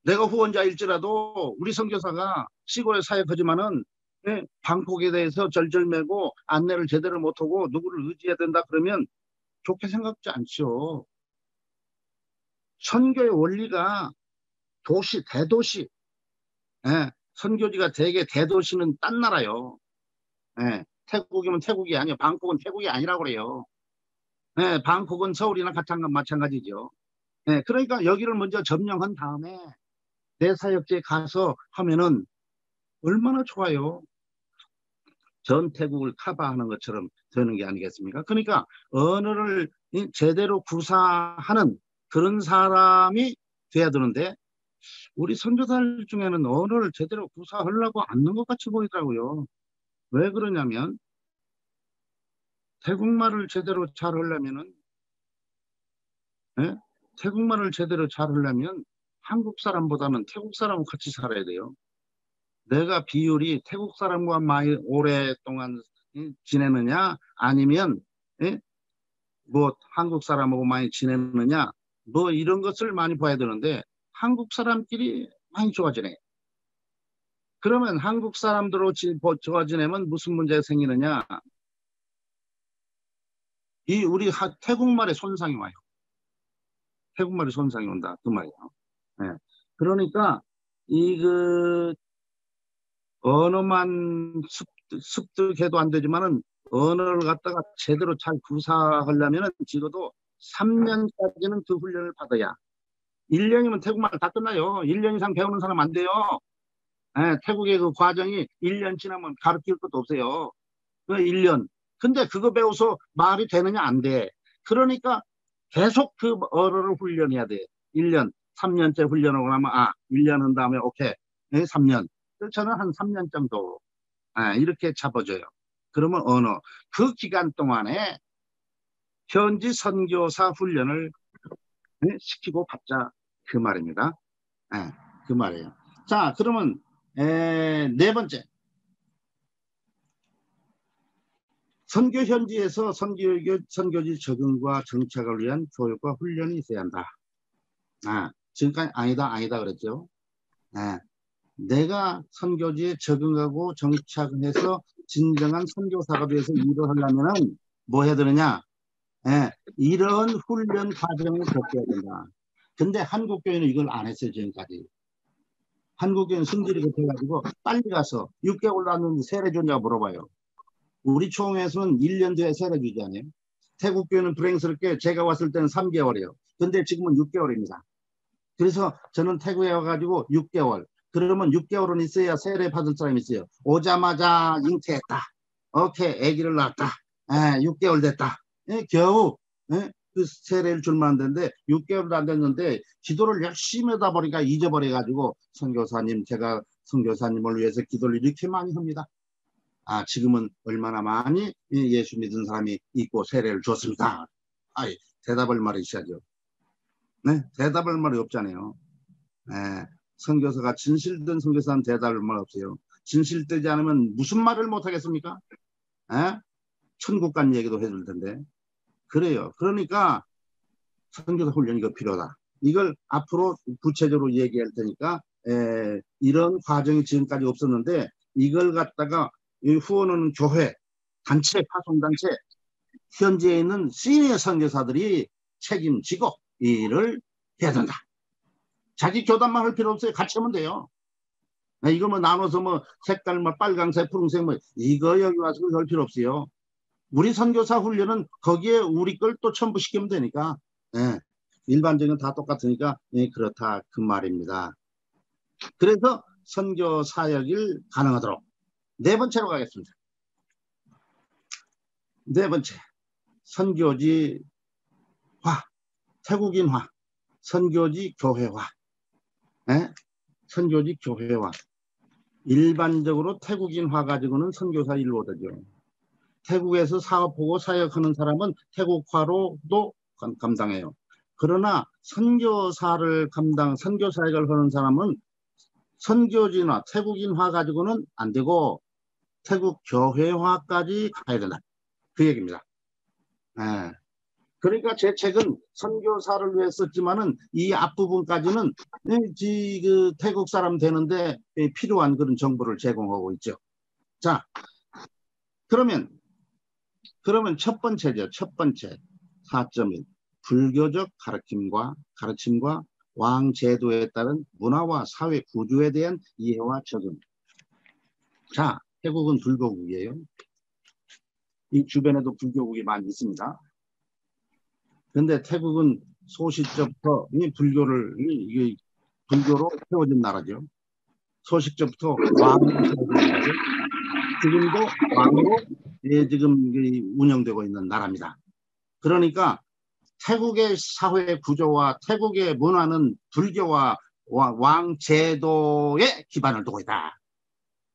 내가 후원자일지라도 우리 선교사가 시골에 사역하지만은 방콕에 대해서 절절매고 안내를 제대로 못하고 누구를 의지해야 된다 그러면 좋게 생각지 않죠. 선교의 원리가 대도시, 선교지가 대개 대도시는 딴 나라요. 태국이면 태국이 아니에요. 방콕은 태국이 아니라고 그래요. 방콕은 서울이나 마찬가지죠. 그러니까 여기를 먼저 점령한 다음에 내 사역지에 가서 하면은 얼마나 좋아요. 전 태국을 커버하는 것처럼 되는 게 아니겠습니까? 그러니까 언어를 제대로 구사하는 그런 사람이 돼야 되는데 우리 선교사들 중에는 언어를 제대로 구사하려고 않는 것 같이 보이더라고요. 왜 그러냐면 태국말을 제대로 잘 하려면은 예? 태국말을 제대로 잘 하려면 한국 사람보다는 태국 사람과 같이 살아야 돼요. 내가 비율이 태국 사람과 많이 오랫동안 지내느냐 아니면 뭐 한국 사람하고 많이 지내느냐 뭐 이런 것을 많이 봐야 되는데 한국 사람끼리 많이 좋아지네. 그러면 한국 사람들로 좋아 지내면 무슨 문제가 생기느냐? 우리 태국말에 손상이 와요. 태국말에 손상이 온다 그 말이에요. 네. 그러니까 그 언어만 습득해도 안 되지만은 언어를 갖다가 제대로 잘 구사하려면은 적어도 3년까지는 그 훈련을 받아야 1년이면 태국말 다 끝나요. 1년 이상 배우는 사람 안 돼요. 태국의 그 과정이 1년 지나면 가르칠 것도 없어요. 그 1년. 근데 그거 배워서 말이 되느냐 안 돼. 그러니까 계속 그 언어를 훈련해야 돼. 1년, 3년째 훈련하고 나면 1년 한 다음에 오케이. 3년. 저는 한 3년 정도 이렇게 잡아줘요. 그러면 언어. 그 기간 동안에 현지 선교사 훈련을 시키고 받자. 그 말입니다. 그 말이에요. 자, 그러면 네 번째. 선교 현지에서 선교지 적응과 정착을 위한 교육과 훈련이 있어야 한다. 지금까지 아니다 그랬죠. 내가 선교지에 적응하고 정착해서 진정한 선교사가 돼서 일을 하려면은 뭐 해야 되느냐? 이런 훈련 과정을 겪어야 된다. 근데 한국교회는 이걸 안 했어요, 지금까지. 한국교회는 성질이 급해가지고 빨리 가서 6개월 났는데 세례 줬냐고 물어봐요. 우리 총회에서는 1년 뒤에 세례 주지 않아요? 태국 교회는 불행스럽게 제가 왔을 때는 3개월이에요. 근데 지금은 6개월입니다. 그래서 저는 태국에 와가지고 6개월. 그러면 6개월은 있어야 세례 받을 사람이 있어요. 오자마자 잉태했다. 오케이, 아기를 낳았다. 6개월 됐다. 겨우 그 세례를 줄만 안 됐는데 6개월도 안 됐는데 기도를 열심히 하다 보니까 잊어버려가지고 선교사님, 제가 선교사님을 위해서 기도를 이렇게 많이 합니다. 지금은 얼마나 많이 예수 믿은 사람이 있고 세례를 줬습니다. 대답할 말이 있어야죠. 네, 대답할 말이 없잖아요. 선교사가 진실된 선교사는 대답할 말 없어요. 진실되지 않으면 무슨 말을 못 하겠습니까? 천국 간 얘기도 해줄 텐데. 그래요. 그러니까 선교사 훈련 이거 필요하다. 이걸 앞으로 구체적으로 얘기할 테니까 이런 과정이 지금까지 없었는데 이걸 갖다가 후원하는 교회, 단체, 파송단체 현재에 있는 시니어 선교사들이 책임지고 일을 해야 된다. 자기 교단만 할 필요 없어요. 같이 하면 돼요. 이거 뭐 나눠서 뭐 색깔 뭐 빨강색, 푸른색 뭐 이거 여기 와서 할 필요 없어요. 우리 선교사 훈련은 거기에 우리 걸 또 첨부시키면 되니까 일반적인 다 똑같으니까 그렇다 그 말입니다. 그래서 선교 사역을 가능하도록 네 번째로 가겠습니다. 네 번째, 선교지화, 태국인화, 선교지 교회화. 선교지 교회화. 일반적으로 태국인화 가지고는 선교사 일을 못하죠. 태국에서 사업하고 사역하는 사람은 태국화로도 감당해요. 그러나 선교사역을 하는 사람은 선교지나 태국인화 가지고는 안 되고 태국 교회화까지 가야 된다. 그 얘기입니다. 그러니까 제 책은 선교사를 위해 썼지만은 이 앞부분까지는 그 태국 사람 되는데 필요한 그런 정보를 제공하고 있죠. 자, 그러면 첫 번째죠. 첫 번째 4.1 불교적 가르침과 왕제도에 따른 문화와 사회 구조에 대한 이해와 적용. 자, 태국은 불교국이에요. 이 주변에도 불교국이 많이 있습니다. 근데 태국은 소시적부터 불교로 세워진 나라죠. 소시적부터 왕으로 세워진 나라죠. 지금도 왕으로 지금 운영되고 있는 나라입니다. 그러니까 태국의 사회 구조와 태국의 문화는 불교와 왕제도에 기반을 두고 있다.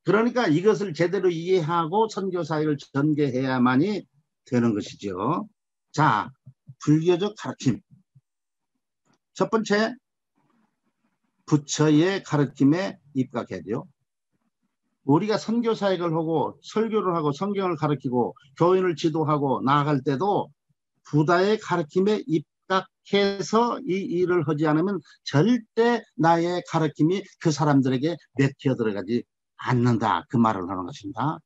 그러니까 이것을 제대로 이해하고 선교사역을 전개해야만이 되는 것이죠. 자, 불교적 가르침. 첫 번째, 부처의 가르침에 입각해야 돼요. 우리가 선교사역을 하고 설교를 하고 성경을 가르치고 교인을 지도하고 나아갈 때도 부다의 가르침에 입각해서 이 일을 하지 않으면 절대 나의 가르침이 그 사람들에게 맥혀 들어가지 않는다. 그 말을 하는 것입니다.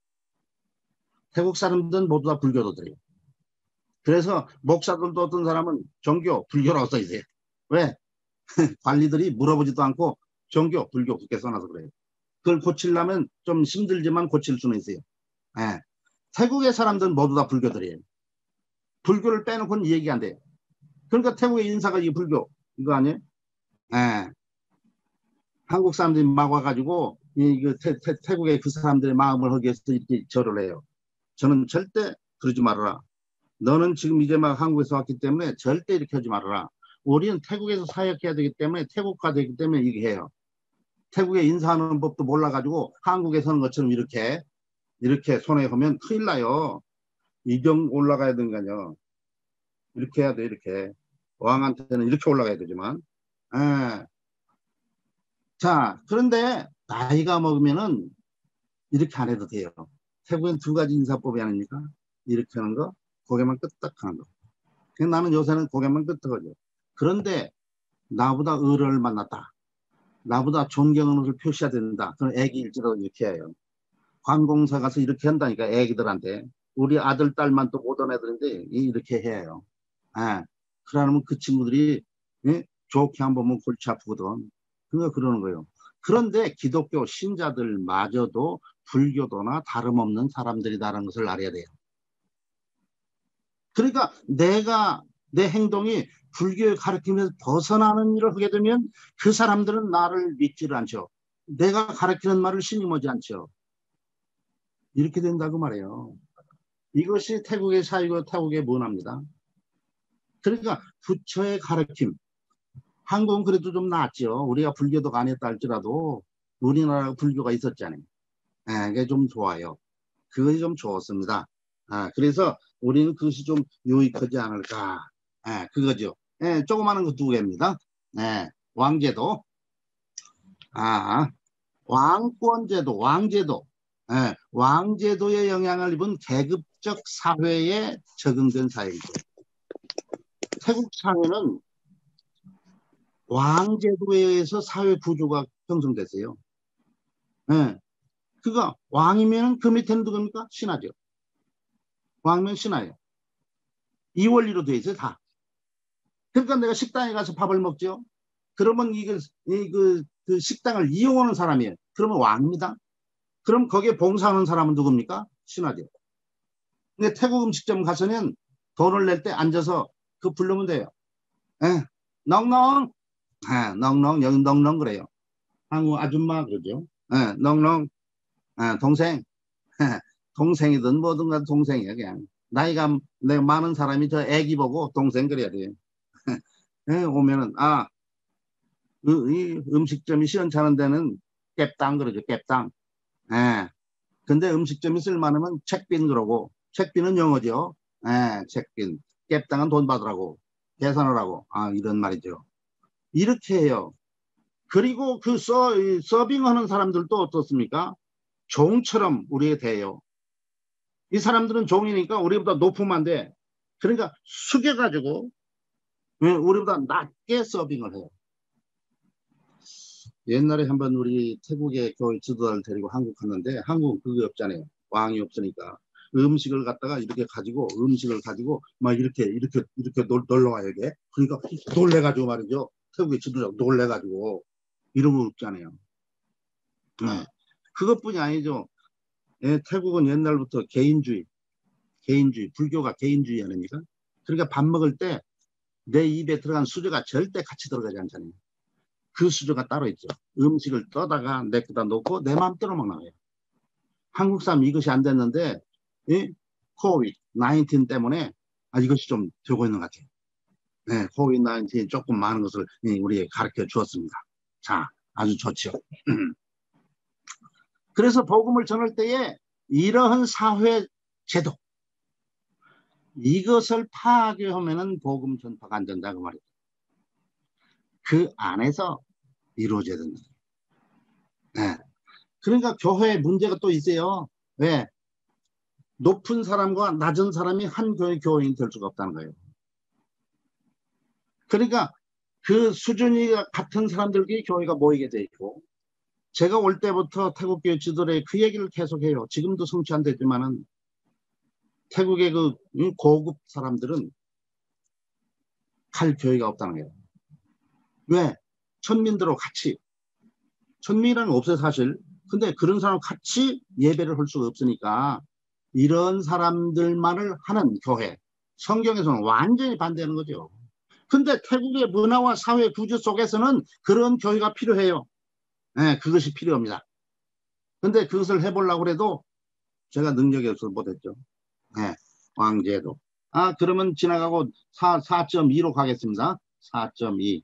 태국 사람들은 모두 다 불교도들이에요. 그래서 목사들도 어떤 사람은 종교, 불교라고 써있어요. 왜? 관리들이 물어보지도 않고 종교, 불교 그렇게 써놔서 그래요. 그걸 고치려면 좀 힘들지만 고칠 수는 있어요. 태국의 사람들은 모두 다 불교들이에요. 불교를 빼놓고는 얘기 안 돼요. 그러니까 태국의 인사가 이 불교 이거 아니에요? 한국 사람들이 막 와가지고 태국의 그 사람들의 마음을 하기 위해서 이렇게 절을 해요. 저는 절대 그러지 말아라. 너는 지금 이제 막 한국에서 왔기 때문에 절대 이렇게 하지 말아라. 우리는 태국에서 사역해야 되기 때문에 태국화 되기 때문에 이렇게 해요. 태국에 인사하는 법도 몰라가지고 한국에 서는 것처럼 이렇게 손에 하면 큰일 나요. 이경 올라가야 되는 거 아니야. 이렇게 해야 돼. 이렇게 왕한테는 이렇게 올라가야 되지만 자, 그런데 나이가 먹으면은 이렇게 안 해도 돼요. 태국엔 두 가지 인사법이 아닙니까? 이렇게 하는 거, 고개만 끄덕 하는 거. 나는 요새는 고개만 끄덕하죠. 그런데 나보다 어른을 만났다. 나보다 존경하는 것을 표시해야 된다. 그럼 애기 일지라도 이렇게 해요. 관공서 가서 이렇게 한다니까, 애기들한테. 우리 아들, 딸만 또 못한 애들인데 이렇게 해요. 그러면 그 친구들이 좋게 한 번 보면 골치 아프거든. 그러는 거예요. 그런데 기독교 신자들마저도 불교도나 다름없는 사람들이다라는 것을 알아야 돼요. 그러니까 내 행동이 불교의 가르침에서 벗어나는 일을 하게 되면 그 사람들은 나를 믿지를 않죠. 내가 가르치는 말을 신임하지 않죠. 이렇게 된다고 말해요. 이것이 태국의 사유고 태국의 문화입니다. 그러니까 부처의 가르침, 한국은 그래도 좀 낫죠. 우리가 불교도가 아니었다 할지라도 우리나라 불교가 있었잖아요. 예, 그게 좀 좋아요. 그것이 좀 좋았습니다. 아, 그래서 우리는 그것이 좀 유익하지 않을까. 예, 그거죠. 예, 조그마한 거 두 개입니다. 예, 왕제도, 아, 왕권제도, 왕제도. 예, 왕제도의 영향을 입은 계급적 사회에 적응된 사회이죠. 태국 사회는 왕제도에 의해서 사회 구조가 형성됐어요. 예, 그가 왕이면 그 밑에는 누굽니까? 신하죠. 왕이면 신하예요. 이 원리로 돼 있어요, 다. 그러니까 내가 식당에 가서 밥을 먹죠. 그러면 그 식당을 이용하는 사람이에요. 그러면 왕입니다. 그럼 거기에 봉사하는 사람은 누굽니까? 신하죠. 근데 태국 음식점 가서는 돈을 낼 때 앉아서 그 부르면 돼요. 에, 넉넉, 넉넉, 여기 넉넉 그래요. 한국 아줌마 그러죠. 넉넉, 동생, 동생이든 뭐든 간 동생이야 그냥. 나이가 내가 많은 사람이 저 애기 보고 동생 그래야 돼요. 오면은 이 음식점이 시원찮은 데는 깹당 그러죠. 깹당. 예. 근데 음식점이 쓸만하면 책빈 그러고 책빈은 영어죠. 예, 책빈. 깹당은 돈 받으라고 계산을 하고 이런 말이죠. 이렇게 해요. 그리고 그 서빙하는 사람들도 어떻습니까? 종처럼 우리에 대해요. 이 사람들은 종이니까 우리보다 높으면 안 돼. 그러니까 숙여가지고 우리보다 낮게 서빙을 해요. 옛날에 한번 우리 태국의 교회 지도자를 데리고 한국 갔는데 한국은 그게 없잖아요. 왕이 없으니까. 음식을 가지고 막 이렇게 놀러 와요 이게. 그러니까 놀래가지고 말이죠. 태국의 지도자 놀래가지고 이런 거 없잖아요. 네. 그것뿐이 아니죠. 예, 태국은 옛날부터 개인주의, 불교가 개인주의 아닙니까? 그러니까 밥 먹을 때 내 입에 들어간 수저가 절대 같이 들어가지 않잖아요. 그 수저가 따로 있죠. 음식을 떠다가 내거다 놓고 내 마음대로 먹는 거예요. 한국 사람 이것이 안 됐는데 코비드 19 때문에 이것이 좀 되고 있는 것 같아요. 네, 코비드 19 조금 많은 것을 우리에게 가르쳐 주었습니다. 자, 아주 좋죠. 그래서 복음을 전할 때에 이러한 사회 제도 이것을 파괴하면은 복음 전파가 안 된다 그 말이에요. 그 안에서 이루어져야 된다. 네. 그러니까 교회에 문제가 또 있어요. 왜? 높은 사람과 낮은 사람이 한 교회 교인이 될 수가 없다는 거예요. 그러니까 그 수준이 같은 사람들끼리 교회가 모이게 돼 있고 제가 올 때부터 태국교회 지도자에 그 얘기를 계속해요. 지금도 성취 안 되지만은 태국의 그 고급 사람들은 갈 교회가 없다는 거예요. 왜? 천민들하고 같이 천민이라는 거 없어요 사실. 근데 그런 사람 같이 예배를 할 수가 없으니까 이런 사람들만을 하는 교회 성경에서는 완전히 반대하는 거죠. 근데 태국의 문화와 사회 구조 속에서는 그런 교회가 필요해요. 네, 그것이 필요합니다. 근데 그것을 해보려고 해도 제가 능력이 없어서 못했죠. 네, 왕제도. 그러면 지나가고 4.2로 가겠습니다. 4.2.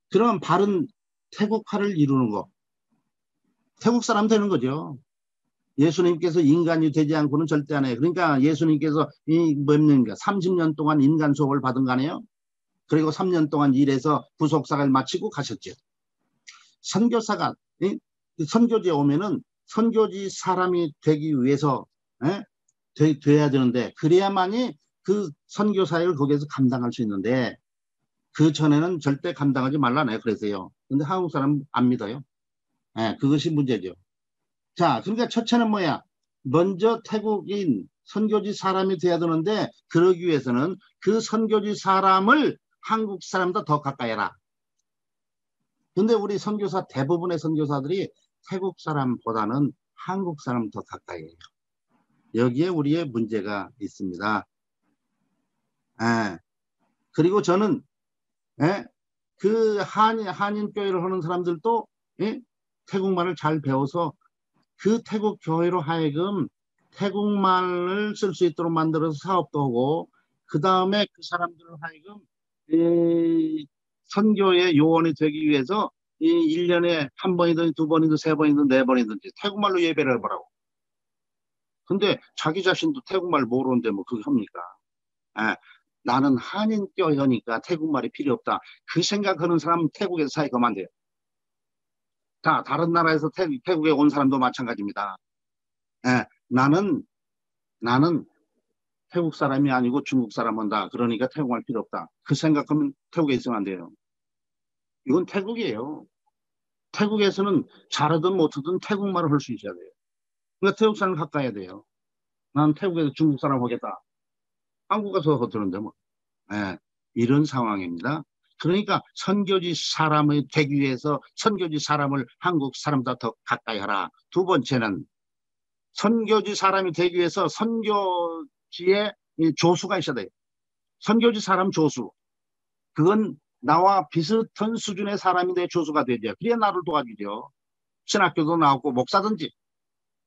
그러면 바른 태국화를 이루는 거. 태국 사람 되는 거죠. 예수님께서 인간이 되지 않고는 절대 안 해요. 그러니까 예수님께서 몇 년인가 30년 동안 인간 수업을 받은 거 아니에요? 그리고 3년 동안 일해서 부속사를 마치고 가셨죠. 선교사가 선교지에 오면은 선교지 사람이 되기 위해서 돼야 되는데 그래야만이 그 선교 사역을 거기에서 감당할 수 있는데 그 전에는 절대 감당하지 말라네 그래서요. 근데 한국 사람 안 믿어요. 그것이 문제죠. 자, 그러니까 첫째는 뭐야? 먼저 태국인 선교지 사람이 돼야 되는데 그러기 위해서는 그 선교지 사람을 한국 사람보다 더 가까이 해라. 근데 우리 선교사 대부분의 선교사들이 태국 사람보다는 한국 사람 더 가까이 해요. 여기에 우리의 문제가 있습니다. 예. 그리고 저는 예? 그 한인 교회를 하는 사람들도 예? 태국말을 잘 배워서 그 태국 교회로 하여금 태국말을 쓸 수 있도록 만들어서 사업도 하고 그 다음에 그 사람들을 하여금 이 선교의 요원이 되기 위해서 이 1년에 한 번이든 두 번이든 세 번이든 네 번이든지 태국말로 예배를 해보라고. 근데 자기 자신도 태국말 모르는데 뭐 그게 합니까? 예, 나는 한인 교회니까 태국말이 필요 없다. 그 생각하는 사람은 태국에서 사이 그만 돼요. 다 다른 나라에서 태국에 온 사람도 마찬가지입니다. 예, 나는 태국 사람이 아니고 중국 사람 한다. 그러니까 태국말 필요 없다. 그 생각하면 태국에 있으면 안 돼요. 이건 태국이에요. 태국에서는 잘하든 못하든 태국말을 할 수 있어야 돼요. 그러니까 태국 사람을 가까이 해야 돼요. 난 태국에서 중국 사람 하겠다. 한국 가서 하더는데 뭐. 예, 이런 상황입니다. 그러니까 선교지 사람이 되기 위해서 선교지 사람을 한국 사람보다 더 가까이 하라. 두 번째는 선교지 사람이 되기 위해서 선교지에 조수가 있어야 돼요. 선교지 사람 조수. 그건 나와 비슷한 수준의 사람이 내 조수가 되죠. 그래야 나를 도와주죠. 신학교도 나오고 목사든지.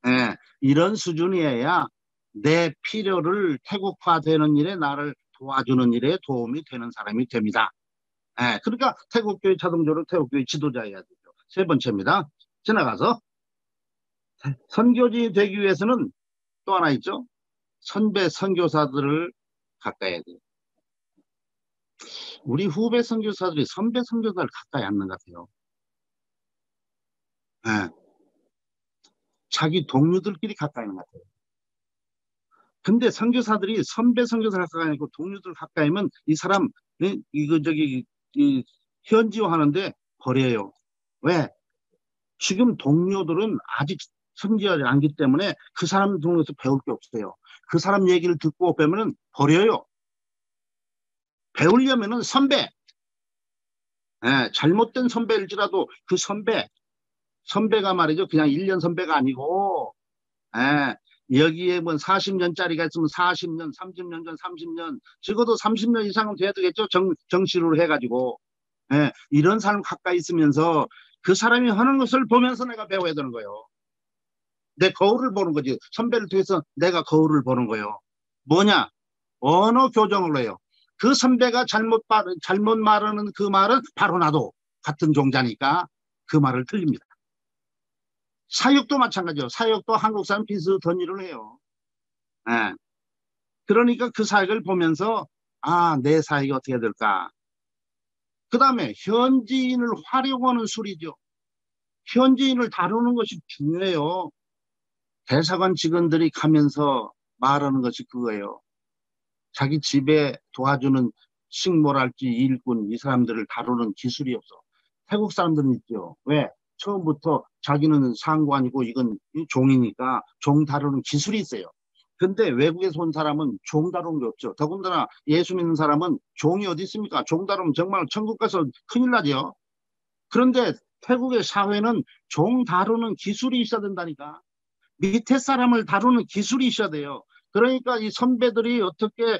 예, 이런 수준이어야 내 필요를 태국화되는 일에 나를 도와주는 일에 도움이 되는 사람이 됩니다. 예, 그러니까 태국교회 자동적으로 태국교회 지도자여야 되죠. 세 번째입니다. 지나가서 선교지 되기 위해서는 또 하나 있죠. 선배 선교사들을 가까이 해야 돼요. 우리 후배 선교사들이 선배 선교사를 가까이 앉는 것 같아요. 예, 자기 동료들끼리 가까이 있는 것 같아요. 근데 선교사들이 선배 선교사를 가까이 있고 동료들 가까이 하면 이 사람 이거 저기 현지화 하는데 버려요. 왜? 지금 동료들은 아직 선지하지 않기 때문에 그 사람 통해서 배울 게 없어요. 그 사람 얘기를 듣고 빼면은 버려요. 배우려면은 선배, 예, 잘못된 선배일지라도 그 선배가 말이죠. 그냥 1년 선배가 아니고, 예, 여기에 뭐 40년짜리가 있으면 40년, 30년 전 30년, 적어도 30년 이상은 돼야 되겠죠. 정시로 해가지고. 예, 이런 사람 가까이 있으면서 그 사람이 하는 것을 보면서 내가 배워야 되는 거예요. 내 거울을 보는 거지. 선배를 통해서 내가 거울을 보는 거예요. 뭐냐? 언어 교정을 해요. 그 선배가 잘못 말하는 그 말은 바로 나도 같은 종자니까 그 말을 틀립니다. 사역도 마찬가지요. 사역도 한국 사람 비슷한 일을 해요. 예. 그러니까 그 사역을 보면서 아, 내 사역이 어떻게 될까? 그 다음에 현지인을 활용하는 술이죠. 현지인을 다루는 것이 중요해요. 대사관 직원들이 가면서 말하는 것이 그거예요. 자기 집에 도와주는 식모랄지 일꾼 이 사람들을 다루는 기술이 없어. 태국 사람들은 있죠. 왜? 처음부터 자기는 상관이고 이건 종이니까 종 다루는 기술이 있어요. 근데 외국에서 온 사람은 종 다루는 게 없죠. 더군다나 예수 믿는 사람은 종이 어디 있습니까? 종 다루면 정말 천국 가서 큰일 나죠. 그런데 태국의 사회는 종 다루는 기술이 있어야 된다니까. 밑에 사람을 다루는 기술이 있어야 돼요. 그러니까 이 선배들이 어떻게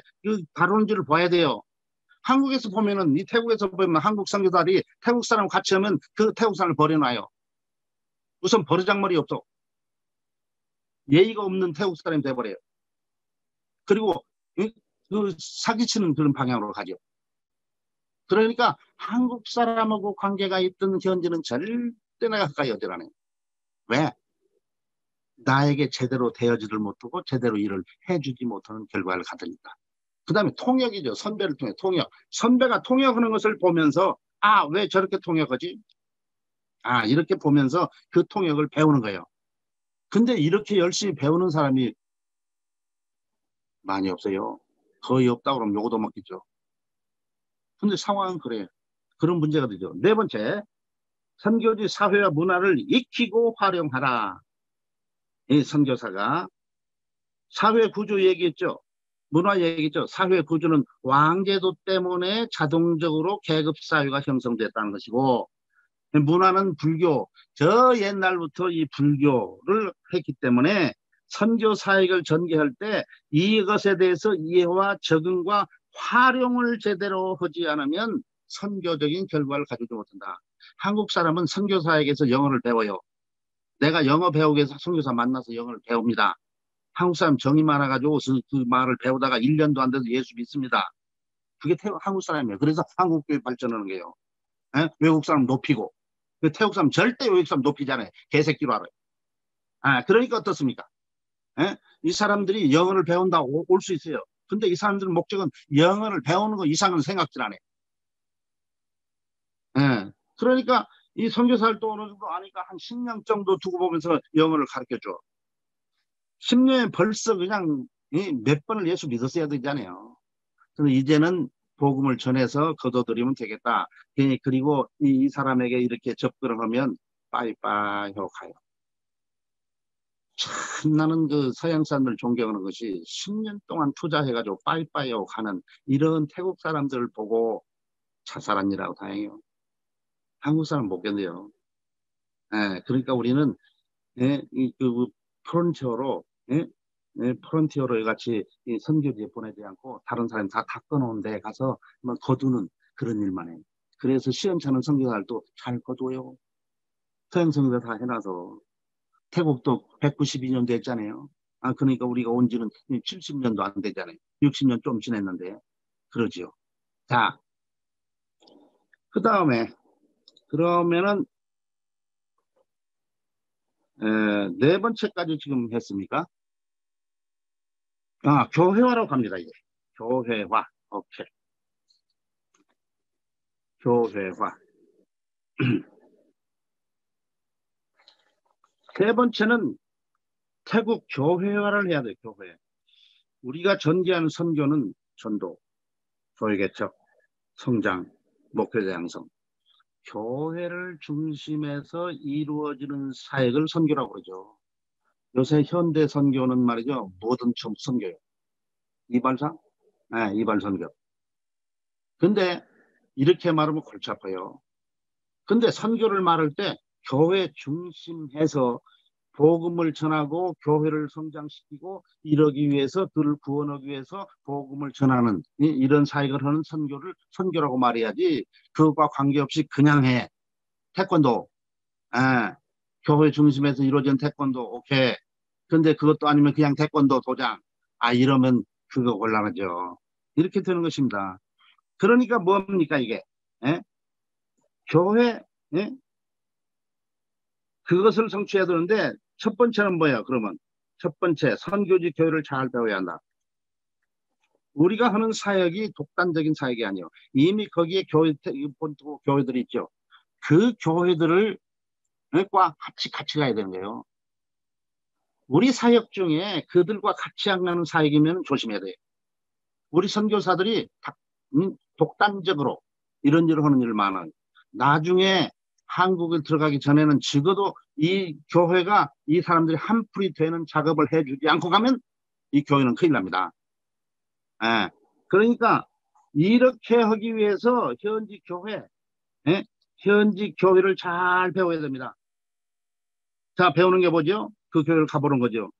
다루는지를 봐야 돼요. 한국에서 보면은, 이 태국에서 보면 한국 선교사들이 태국 사람 같이 하면 그 태국 사람을 버려놔요. 우선 버르장머리 없어. 예의가 없는 태국 사람이 돼버려요. 그리고 그 사기치는 그런 방향으로 가죠. 그러니까 한국 사람하고 관계가 있던 현지는 절대 내가 가까이 오질 않아요. 왜? 나에게 제대로 대하지를 못하고 제대로 일을 해주지 못하는 결과를 가져니까. 그 다음에 통역이죠. 선배를 통해 통역. 선배가 통역하는 것을 보면서 아, 왜 저렇게 통역하지? 아, 이렇게 보면서 그 통역을 배우는 거예요. 근데 이렇게 열심히 배우는 사람이 많이 없어요. 거의 없다고 그러면 요거도 먹겠죠. 근데 상황은 그래요. 그런 문제가 되죠. 네 번째, 선교지 사회와 문화를 익히고 활용하라. 이 선교사가 사회 구조 얘기했죠. 문화 얘기죠. 사회 구조는 왕제도 때문에 자동적으로 계급 사회가 형성됐다는 것이고 문화는 불교, 저 옛날부터 이 불교를 했기 때문에 선교 사역을 전개할 때 이것에 대해서 이해와 적응과 활용을 제대로 하지 않으면 선교적인 결과를 가져오지 못한다. 한국 사람은 선교 사역에서 영어를 배워요. 내가 영어 배우기 위해서 선교사 만나서 영어를 배웁니다. 한국 사람 정이 많아가지고 그 말을 배우다가 1년도 안 돼서 예수 믿습니다. 그게 한국 사람이에요. 그래서 한국 교회 발전하는 거예요. 에? 외국 사람 높이고. 태국 사람 절대 외국 사람 높이지 않아요. 개새끼로 알아요. 그러니까 어떻습니까? 에? 이 사람들이 영어를 배운다고 올 수 있어요. 근데 이 사람들 목적은 영어를 배우는 거 이상은 생각질 안 해요. 그러니까 이 선교사 활동 어느 정도 아니까 한 10년 정도 두고 보면서 영어를 가르쳐 줘. 10년에 벌써 그냥 몇 번을 예수 믿었어야 되잖아요. 그래서 이제는 복음을 전해서 거둬들이면 되겠다. 그리고 이 사람에게 이렇게 접근을 하면 빠이빠이 하고 가요. 참 나는 그 서양 사람들 존경하는 것이 10년 동안 투자해가지고 빠이빠이 하고 가는 이런 태국 사람들을 보고 자살한 일하고 다행이에요. 한국 사람 못 견뎌요. 그러니까 우리는 그 프론티어로 프론티어로 같이 선교지에 보내지 않고 다른 사람 다 끊어놓은 데 가서 거두는 그런 일만 해요. 그래서 시험찮은 선교사들도 잘 거둬요. 서양 선교사 다 해놔서. 태국도 192년 됐잖아요. 그러니까 우리가 온 지는 70년도 안 되잖아요. 60년 좀 지났는데. 그러지요. 자, 그 다음에, 그러면은, 네 번째까지 지금 했습니까? 교회화로 갑니다, 이제. 교회화. 오케이. 교회화. 세 번째는 태국 교회화를 해야 돼요, 교회. 우리가 전개하는 선교는 전도, 교회 개척, 성장, 목회자 양성. 교회를 중심해서 이루어지는 사역을 선교라고 그러죠. 요새 현대 선교는 말이죠. 뭐든 좀 선교예요. 이발사? 네, 이발 선교. 근데 이렇게 말하면 골치 아파요. 근데 선교를 말할 때 교회 중심해서 복음을 전하고 교회를 성장시키고 이러기 위해서 그를 구원하기 위해서 복음을 전하는 이런 사역을 하는 선교를 선교라고 말해야지 그것과 관계없이 그냥 해. 태권도. 교회 중심에서 이루어진 태권도 오케이. 근데 그것도 아니면 그냥 태권도 도장. 이러면 그거 곤란하죠. 이렇게 되는 것입니다. 그러니까 뭡니까 이게? 예? 교회 예? 그것을 성취해야 되는데 첫 번째는 뭐예요? 그러면 첫 번째 선교지 교회를 잘 배워야 한다. 우리가 하는 사역이 독단적인 사역이 아니에요. 이미 거기에 본토 교회들이 있죠. 그 교회들을 과 같이 가야 되는 거예요. 우리 사역 중에 그들과 같이 안 가는 사역이면 조심해야 돼요. 우리 선교사들이 독단적으로 이런 일을 하는 일 많아요. 나중에 한국에 들어가기 전에는 적어도 이 교회가 이 사람들이 한풀이 되는 작업을 해주지 않고 가면 이 교회는 큰일 납니다. 그러니까 이렇게 하기 위해서 현지 교회, 현지 교회를 잘 배워야 됩니다. 자, 배우는 게 뭐죠? 그 교회를 가보는 거죠.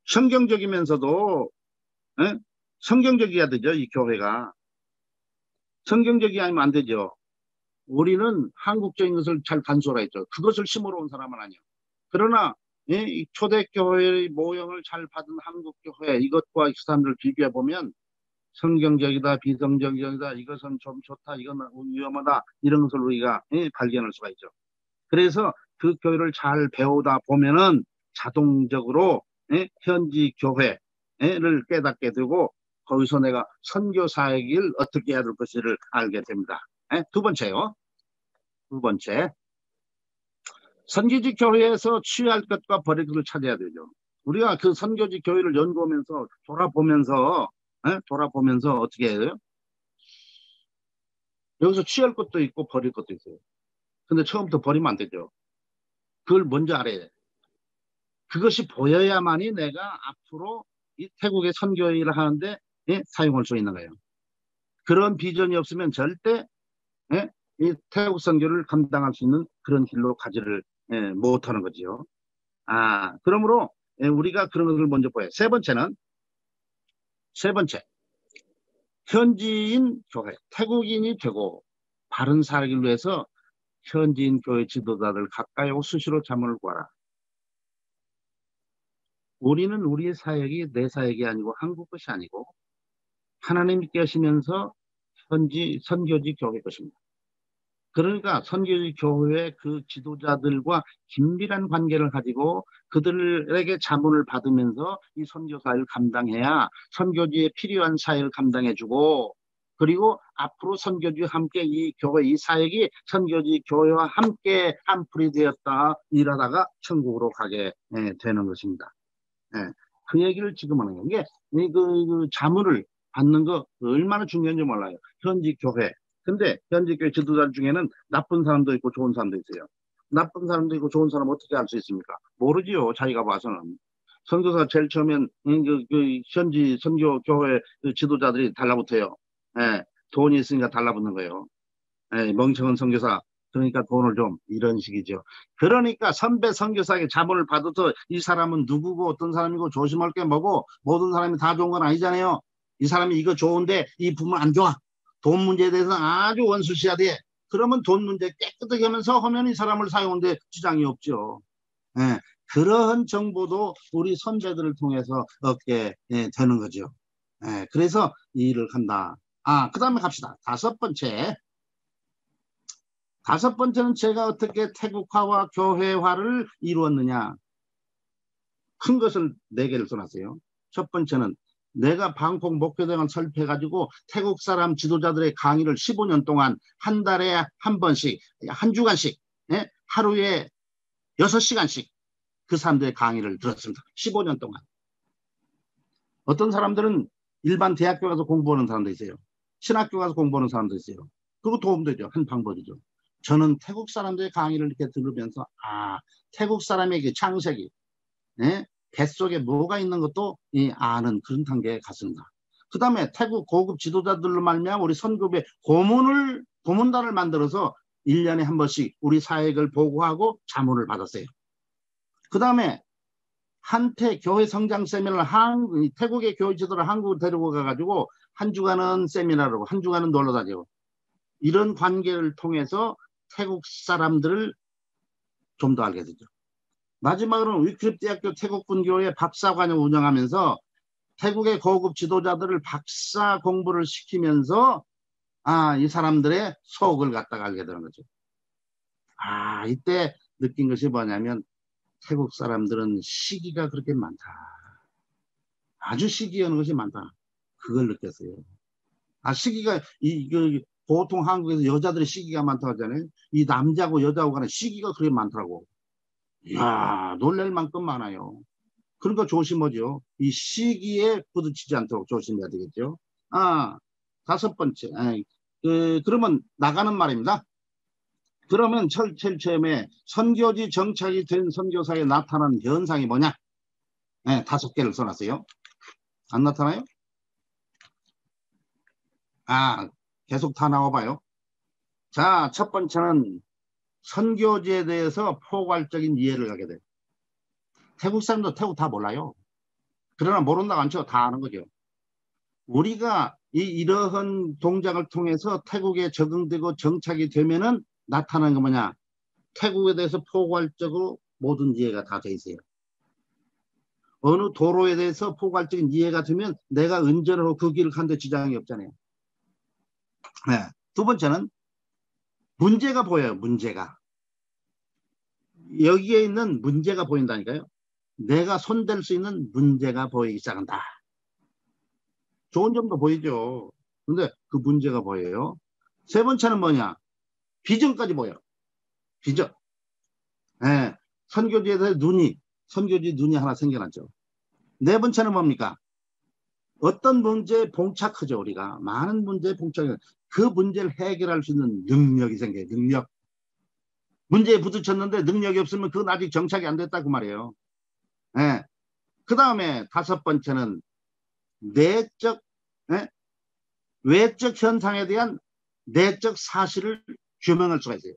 성경적이면서도 성경적이어야 되죠, 이 교회가. 성경적이 아니면 안 되죠. 우리는 한국적인 것을 잘 간수하라 했죠. 그것을 심으러 온 사람은 아니에요. 그러나 이 초대교회의 모형을 잘 받은 한국교회 이것과 이 사람들을 비교해 보면 성경적이다, 비성경적이다, 이것은 좀 좋다, 이건 위험하다 이런 것을 우리가 발견할 수가 있죠. 그래서 그 교회를 잘 배우다 보면은 자동적으로 현지 교회를 깨닫게 되고 거기서 내가 선교 사역을 어떻게 해야 될 것인지를 알게 됩니다. 두 번째요. 두 번째. 선교지 교회에서 취할 것과 버릴 것을 찾아야 되죠. 우리가 그 선교지 교회를 연구하면서 돌아보면서 어떻게 해요? 여기서 취할 것도 있고 버릴 것도 있어요. 근데 처음부터 버리면 안 되죠. 그걸 먼저 알아야 돼. 그것이 보여야만이 내가 앞으로 이 태국의 선교 일을 하는데 사용할 수 있는 거예요. 그런 비전이 없으면 절대 이 태국 선교를 감당할 수 있는 그런 길로 가지를 못하는 거지요. 그러므로 우리가 그런 것을 먼저 보여요. 세 번째, 현지인 교회, 태국인이 되고 바른 살기를 위해서 현지인 교회 지도자들 가까이 오고 수시로 자문을 구하라. 우리는 우리의 사역이 내 사역이 아니고 한국 것이 아니고 하나님이 계시면서 현지 선교지 교회 것입니다. 그러니까 선교지 교회 그 지도자들과 긴밀한 관계를 가지고 그들에게 자문을 받으면서 이 선교 사역을 감당해야 선교지에 필요한 사역을 감당해주고, 그리고 앞으로 선교지와 함께 이 교회 이 사역이 선교지 교회와 함께 한풀이 되었다 일하다가 천국으로 가게 되는 것입니다. 그 얘기를 지금 하는 거예요. 이게 그 자문을 받는 거 얼마나 중요한지 몰라요. 현지 교회. 근데 현지 교회 지도자 중에는 나쁜 사람도 있고 좋은 사람도 있어요. 나쁜 사람도 있고 좋은 사람 어떻게 알 수 있습니까? 모르지요. 자기가 봐서는. 선교사가 제일 처음엔 현지 선교 교회 그 지도자들이 달라붙어요. 돈이 있으니까 달라붙는 거예요. 멍청한 선교사. 그러니까 돈을 좀 이런 식이죠. 그러니까 선배 선교사에게 자문을 받아서 이 사람은 누구고 어떤 사람이고 조심할 게 뭐고 모든 사람이 다 좋은 건 아니잖아요. 이 사람이 이거 좋은데 이 부분 안 좋아. 돈 문제에 대해서는 아주 원수시해야 돼. 그러면 돈 문제 깨끗하게 하면 이 사람을 사용하는데 지장이 없죠. 예, 그러한 정보도 우리 선배들을 통해서 얻게 되는 거죠. 그래서 이 일을 한다. 그 다음에 갑시다. 다섯 번째는 제가 어떻게 태국화와 교회화를 이루었느냐. 큰 것을 네 개를 써놨어요. 첫 번째는 내가 방콕 목표대왕을 설립해가지고 태국 사람 지도자들의 강의를 15년 동안 한 달에 한 번씩, 한 주간씩, 하루에 6시간씩 그 사람들의 강의를 들었습니다. 15년 동안. 어떤 사람들은 일반 대학교 가서 공부하는 사람도 있어요. 신학교 가서 공부하는 사람도 있어요. 그거 도움되죠. 한 방법이죠. 저는 태국 사람들의 강의를 이렇게 들으면서 태국 사람에게 창세기, 뱃속에 뭐가 있는 것도 아는 그런 단계에 갔습니다. 그 다음에 태국 고급 지도자들로 말미암아 우리 선교부에 고문단을 만들어서 1년에 한 번씩 우리 사역을 보고하고 자문을 받았어요. 그 다음에 한태 교회 성장 세미나를 태국의 교회 지도를 한국으로 데리고 가가지고 한 주간은 세미나를 하고 한 주간은 놀러 다니고 이런 관계를 통해서 태국 사람들을 좀 더 알게 되죠. 마지막으로는 위클립대학교 태국분교회 박사관을 운영하면서 태국의 고급 지도자들을 박사 공부를 시키면서 이 사람들의 속을 갖다가 알게 되는 거죠. 이때 느낀 것이 뭐냐면 태국 사람들은 시기가 그렇게 많다. 아주 시기하는 것이 많다. 그걸 느꼈어요. 시기가 보통 한국에서 여자들의 시기가 많다고 하잖아요. 이 남자고 여자고 간에 시기가 그렇게 많더라고. 이야, 놀랄 만큼 많아요. 그러니까 조심하죠. 이 시기에 부딪히지 않도록 조심해야 되겠죠. 다섯 번째. 그러면 나가는 말입니다. 그러면 제일 처음에 선교지 정착이 된 선교사에 나타난 현상이 뭐냐? 5개를 써놨어요. 안 나타나요? 계속 다 나와봐요. 자, 첫 번째는 선교지에 대해서 포괄적인 이해를 하게 돼요. 태국 사람도 태국 다 몰라요. 그러나 모른다고 않죠. 다 아는 거죠. 우리가 이러한 동작을 통해서 태국에 적응되고 정착이 되면은 나타나는 거 뭐냐? 태국에 대해서 포괄적으로 모든 이해가 다 돼 있어요. 어느 도로에 대해서 포괄적인 이해가 되면 내가 운전을 하고 그 길을 가는데 지장이 없잖아요. 두 번째는 문제가 보여요. 문제가. 여기에 있는 문제가 보인다니까요. 내가 손댈 수 있는 문제가 보이기 시작한다. 좋은 점도 보이죠. 근데 그 문제가 보여요. 세 번째는 뭐냐? 비전까지 보여. 비전. 선교지에 대해 선교지 눈이 하나 생겨났죠. 네 번째는 뭡니까? 어떤 문제에 봉착하죠. 우리가 많은 문제에 봉착해 그 문제를 해결할 수 있는 능력이 생겨요. 능력. 문제에 부딪혔는데 능력이 없으면 그건 아직 정착이 안 됐다고 말이에요. 그 다음에 다섯 번째는 내적, 외적 현상에 대한 내적 사실을 규명할 수가 있어요.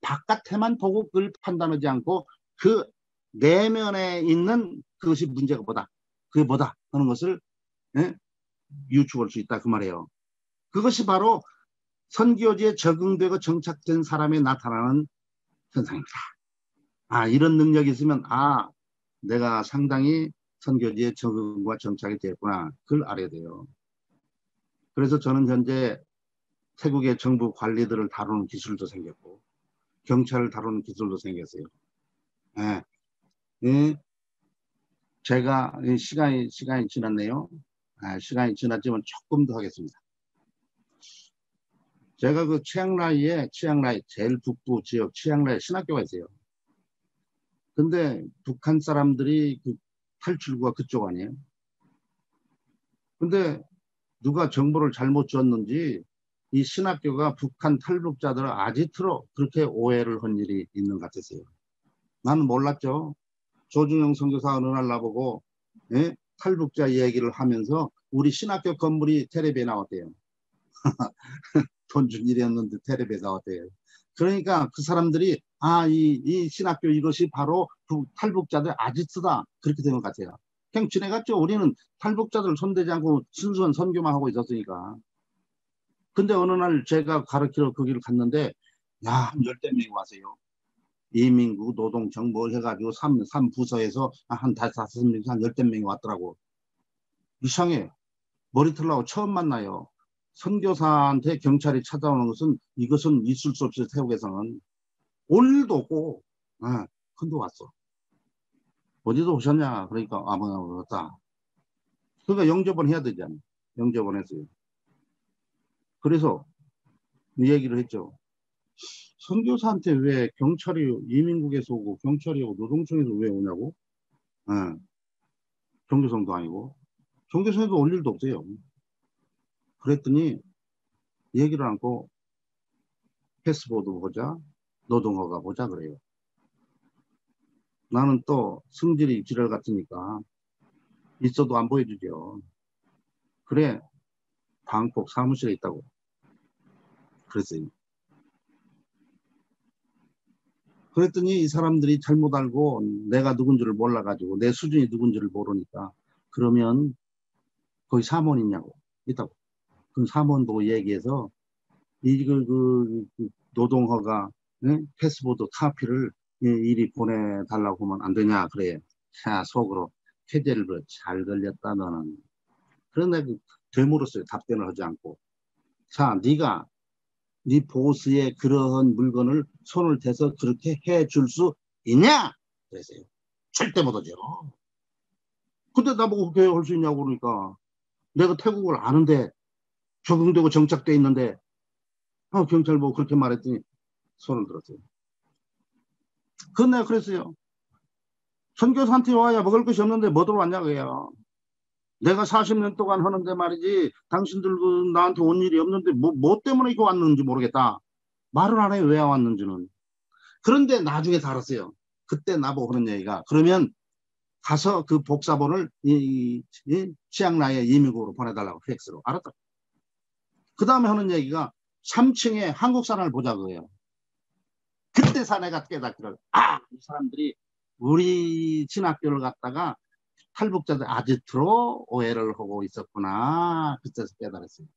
바깥에만 보고 그걸 판단하지 않고 그 내면에 있는 그것이 문제가 뭐다. 그게 뭐다 하는 것을 예? 유추할 수 있다 그 말이에요. 그것이 바로 선교지에 적응되고 정착된 사람에 나타나는 현상입니다. 이런 능력이 있으면 내가 상당히 선교지에 적응과 정착이 됐구나. 그걸 알아야 돼요. 그래서 저는 현재 태국의 정부 관리들을 다루는 기술도 생겼고 경찰을 다루는 기술도 생겼어요. 예. 예. 제가 시간이 지났네요. 시간이 지났지만 조금 더 하겠습니다. 제가 그 치앙라이 제일 북부 지역 치앙라이 신학교가 있어요. 근데 북한 사람들이 그 탈출구가 그쪽 아니에요. 근데 누가 정보를 잘못 줬는지 이 신학교가 북한 탈북자들을 아지트로 그렇게 오해를 한 일이 있는 것 같았어요. 나는 몰랐죠. 조중영 선교사 어느 날 나보고 탈북자 얘기를 하면서 우리 신학교 건물이 텔레비에 나왔대요. 돈 준 일이었는데 텔레비에 나왔대요. 그러니까 그 사람들이 이 신학교 이것이 바로 탈북자들 아지트다 그렇게 된 것 같아요. 그냥 지내갔죠. 우리는 탈북자들 손대지 않고 순수한 선교만 하고 있었으니까. 근데 어느 날 제가 가르치러 거기를 갔는데 한 10대 명이 왔어요. 이민국, 노동청 뭐 해가지고 3부서에서 한 5명, 한 10대 명이 왔더라고. 이상해. 머리 털라고 처음 만나요. 선교사한테 경찰이 찾아오는 이것은 있을 수 없어요. 태국에서는. 올 일도 없고. 근데 왔어. 어디서 오셨냐? 그러니까 뭐 왔다. 그러니까 영접은 해야 되잖아. 영접은 했어요. 그래서 이 얘기를 했죠. 선교사한테 왜 경찰이 이민국에서 오고 경찰이 오고 노동청에서 왜 오냐고? 종교성도 아니고 종교성에도 올 일도 없어요. 그랬더니 얘기를 않고 패스보드 보자, 노동허가 보자 그래요. 나는 또 성질이 지랄 같으니까 있어도 안 보여주죠. 그래, 방콕 사무실에 있다고 그랬어요. 그랬더니 이 사람들이 잘못 알고 내가 누군지를 몰라가지고 내 수준이 누군지를 모르니까 그러면 거기 사무원 있냐고 있다고. 그럼 사무원 보고 얘기해서 그 노동허가 패스보드 카피를 이리 보내달라고 하면 안 되냐 그래. 속으로 캐제를 잘 걸렸다 너는. 그런데 되물었어요. 답변을 하지 않고. 자, 네가 네 보스에 그러한 물건을 손을 대서 그렇게 해줄 수 있냐? 그랬어요. 절대 못하죠. 근데 나보고 그렇게 할 수 있냐고 그러니까 내가 태국을 아는데 적응되고 정착돼 있는데 경찰 보고 그렇게 말했더니 손을 들었어요. 그건 내가 그랬어요. 선교사한테 와야 먹을 것이 없는데 뭐 들어왔냐 그래요. 내가 40년 동안 하는데 말이지 당신들도 나한테 온 일이 없는데 뭐 때문에 이거 왔는지 모르겠다. 말을 안 해요. 왜 왔는지는. 그런데 나중에 다 알았어요. 그때 나보고 그런 얘기가 그러면 가서 그 복사본을 치앙라이의 이민국으로 보내달라고 팩스로. 알았다. 그 다음에 하는 얘기가 3층에 한국 사람을 보자 그거예요. 그때 사내가 깨닫기를 이 사람들이 우리 신학교를 갔다가 탈북자들 아지트로 오해를 하고 있었구나. 그때서 깨달았어요.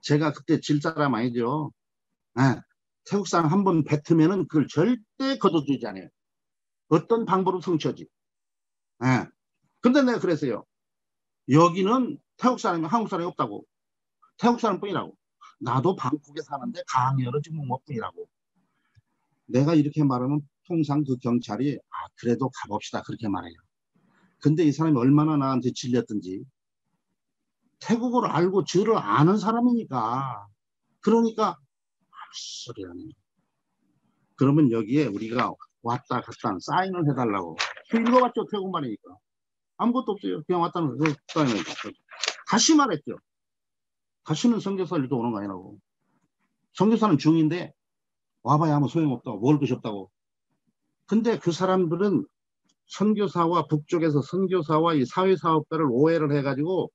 제가 그때 질 사람 아니죠. 태국 사람 한 번 뱉으면은 그걸 절대 거둬주지 않아요. 어떤 방법으로 성취하지. 근데 내가 그랬어요. 여기는 태국 사람이 한국 사람이 없다고. 태국 사람뿐이라고. 나도 방콕에 사는데 강의를 지금 못 뿐이라고. 내가 이렇게 말하면 통상 그 경찰이 그래도 가봅시다 그렇게 말해요. 근데 이 사람이 얼마나 나한테 질렸든지 태국어를 알고 저를 아는 사람이니까 그러니까 소리 하네. 그러면 여기에 우리가 왔다 갔다 사인을 해달라고. 읽어봤죠. 태국말이니까. 아무것도 없어요. 그냥 왔다는 사인을 해줬죠. 다시 말했죠. 다시는 선교사를 또 오는 거 아니라고. 선교사는 중인데 와봐야 아무 소용없다고. 먹을 것이 없다고. 근데 그 사람들은 선교사와 북쪽에서 선교사와 이 사회사업가를 오해를 해가지고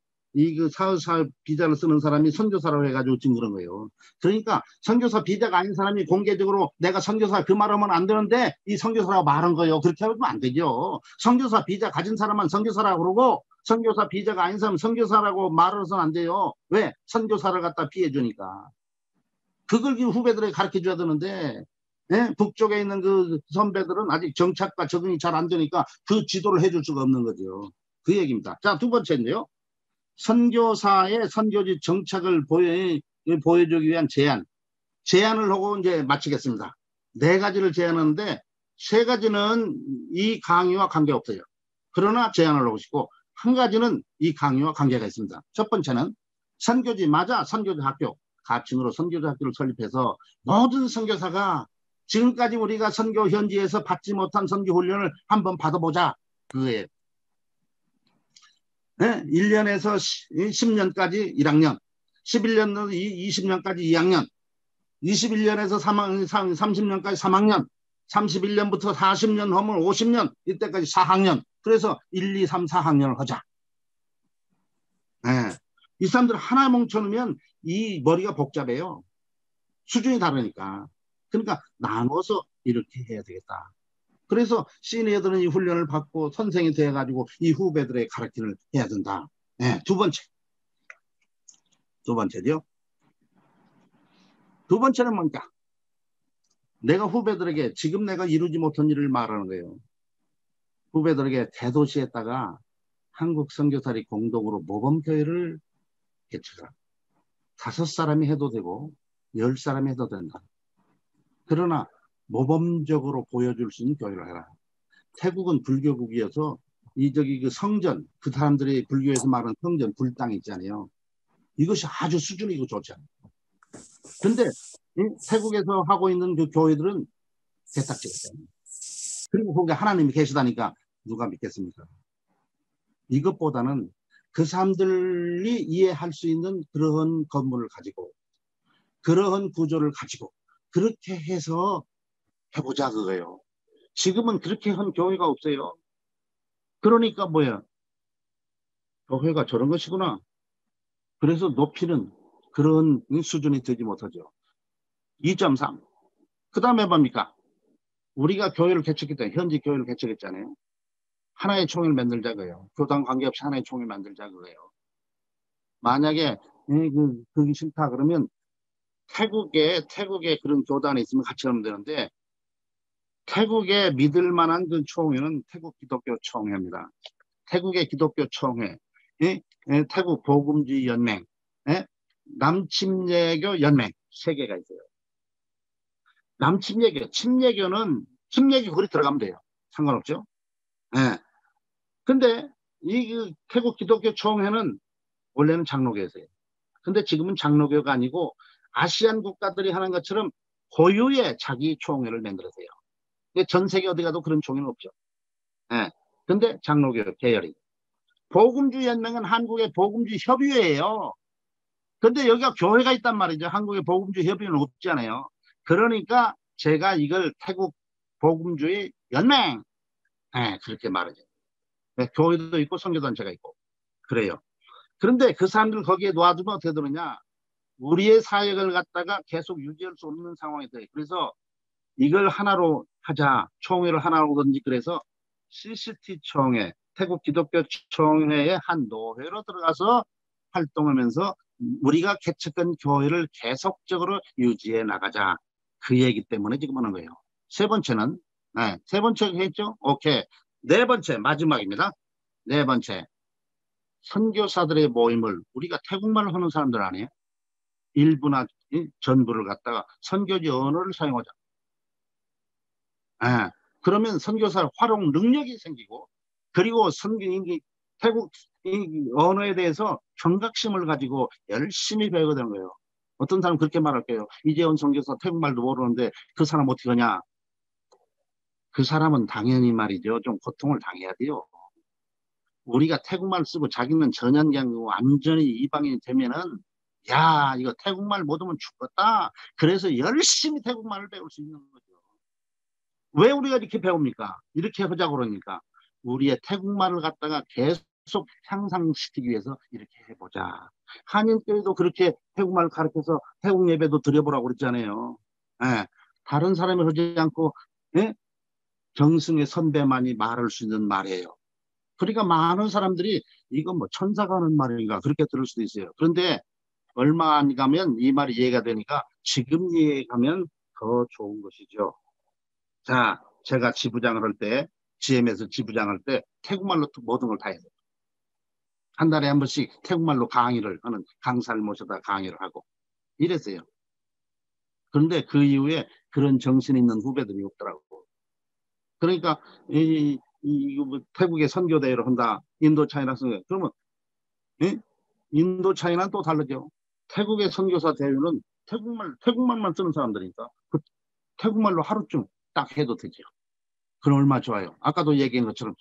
그 사회사 비자를 쓰는 사람이 선교사라고 해가지고 지금 그런 거예요. 그러니까 선교사 비자가 아닌 사람이 공개적으로 내가 선교사 그 말하면 안 되는데 이 선교사라고 말한 거예요. 그렇게 하면 안 되죠. 선교사 비자 가진 사람은 선교사라고 그러고 선교사 비자가 아닌 사람은 선교사라고 말을 해서는 안 돼요. 왜? 선교사를 갖다 피해 주니까. 그걸 후배들에게 가르쳐 줘야 되는데, 예? 북쪽에 있는 그 선배들은 아직 정착과 적응이 잘 안 되니까 그 지도를 해줄 수가 없는 거죠. 그 얘기입니다. 자, 두 번째인데요. 선교사의 선교지 정착을 보여주기 위한 제안을 하고 이제 마치겠습니다. 네 가지를 제안하는데 세 가지는 이 강의와 관계없어요. 그러나 제안을 하고 싶고 한 가지는 이 강의와 관계가 있습니다. 첫 번째는 선교지 선교지 학교 가칭으로 선교지 학교를 설립해서 모든 선교사가 지금까지 우리가 선교 현지에서 받지 못한 선교 훈련을 한번 받아보자. 그거예요. 네? 1년에서 10년까지 1학년, 11년에서 20년까지 2학년, 21년에서 30년까지 3학년, 31년부터 40년 하면 50년, 이때까지 4학년. 그래서 1, 2, 3, 4학년을 하자. 네. 이 사람들 하나 뭉쳐놓으면 이 머리가 복잡해요. 수준이 다르니까. 그러니까 나눠서 이렇게 해야 되겠다. 그래서 시니어들은 이 훈련을 받고 선생이 돼가지고 이 후배들의 가르침을 해야 된다. 네, 두 번째죠. 두 번째는 뭔가 내가 후배들에게 지금 내가 이루지 못한 일을 말하는 거예요. 후배들에게 대도시에다가 한국 선교사들이 공동으로 모범교회를 개최하라. 5사람이 해도 되고 10사람이 해도 된다. 그러나 모범적으로 보여줄 수 있는 교회를 해라. 태국은 불교국이어서 그 성전, 그 사람들이 불교에서 말하는 성전, 불당 있잖아요. 이것이 아주 수준이고 좋지 않아요. 근데 태국에서 하고 있는 그 교회들은 개딱지거든요. 그리고 거기 하나님이 계시다니까 누가 믿겠습니까? 이것보다는 그 사람들이 이해할 수 있는 그러한 건물을 가지고 그러한 구조를 가지고 그렇게 해서 해보자 그거예요. 지금은 그렇게 한 교회가 없어요. 그러니까 뭐야? 교회가 저런 것이구나. 그래서 높이는 그런 수준이 되지 못하죠. 2.3. 그 다음에 뭡니까? 우리가 교회를 개척했잖아요. 현지 교회를 개척했잖아요. 하나의 총회를 만들자고요. 교단 관계없이 하나의 총회를 만들자고요. 만약에 그게 싫다 그러면 태국에 그런 교단이 있으면 같이 하면 되는데 태국에 믿을 만한 그 총회는 태국 기독교 총회입니다. 태국의 기독교 총회, 태국 복음주의 연맹, 남침례교 연맹 3개가 있어요. 남침례교, 침례교 거기 들어가면 돼요. 상관없죠. 근데 이 태국 기독교 총회는 원래는 장로교였어요. 근데 지금은 장로교가 아니고 아시안 국가들이 하는 것처럼 고유의 자기 총회를 만들었어요. 전 세계 어디 가도 그런 총회는 없죠. 근데 장로교 계열이. 복음주의 연맹은 한국의 복음주의 협의회예요. 근데 여기가 교회가 있단 말이죠. 한국의 복음주의 협의회는 없잖아요. 그러니까 제가 이걸 태국 복음주의 연맹 그렇게 말하죠. 교회도 있고 선교단체가 있고 그래요. 그런데 그 사람들 거기에 놔두면 어떻게 되느냐. 우리의 사역을 갖다가 계속 유지할 수 없는 상황이 돼요. 그래서 이걸 하나로 하자. 총회를 하나로 하든지 그래서 CCT 총회, 태국 기독교 총회의 한 노회로 들어가서 활동하면서 우리가 개척한 교회를 계속적으로 유지해 나가자. 그 얘기 때문에 지금 하는 거예요. 세 번째는 세 번째 했죠? 오케이. 네 번째 마지막입니다. 네 번째 선교사들의 모임을 우리가 태국말을 하는 사람들 아니에요? 일부나 전부를 갖다가 선교지 언어를 사용하자. 그러면 선교사 활용 능력이 생기고 그리고 태국 언어에 대해서 경각심을 가지고 열심히 배우게 되는 거예요. 어떤 사람 그렇게 말할게요. 이재원 선교사 태국말도 모르는데 그 사람 어떻게 하냐. 그 사람은 당연히 말이죠. 좀 고통을 당해야 돼요. 우리가 태국말 쓰고 자기는 전염병이고 완전히 이방인이 되면은 야 이거 태국말 못하면 죽겠다. 그래서 열심히 태국말을 배울 수 있는 거죠. 왜 우리가 이렇게 배웁니까? 이렇게 하자고 그러니까 우리의 태국말을 갖다가 계속 계속 향상시키기 위해서 이렇게 해보자. 한인교회도 그렇게 태국말 가르쳐서 태국 예배도 드려보라고 그랬잖아요. 예, 다른 사람이 하지 않고 예? 정승의 선배만이 말할 수 있는 말이에요. 그러니까 많은 사람들이 이거 뭐 천사가 하는 말인가 그렇게 들을 수도 있어요. 그런데 얼마 안 가면 이 말이 이해가 되니까 지금 이해가면 더 좋은 것이죠. 자, 제가 지부장을 할 때, GM에서 지부장을 할 때 태국말로 모든 걸 다 해요. 한 달에 한 번씩 태국말로 강의를 하는 강사를 모셔다 강의를 하고 이랬어요. 그런데 그 이후에 그런 정신 있는 후배들이 없더라고. 그러니까 뭐 태국의 선교대회를 한다. 인도 차이나 선교. 그러면 예? 인도 차이나는 또 다르죠. 태국의 선교사 대회는 태국말만 쓰는 사람들이니까 그 태국말로 하루쯤 딱 해도 되죠. 그럼 얼마 좋아요. 아까도 얘기한 것처럼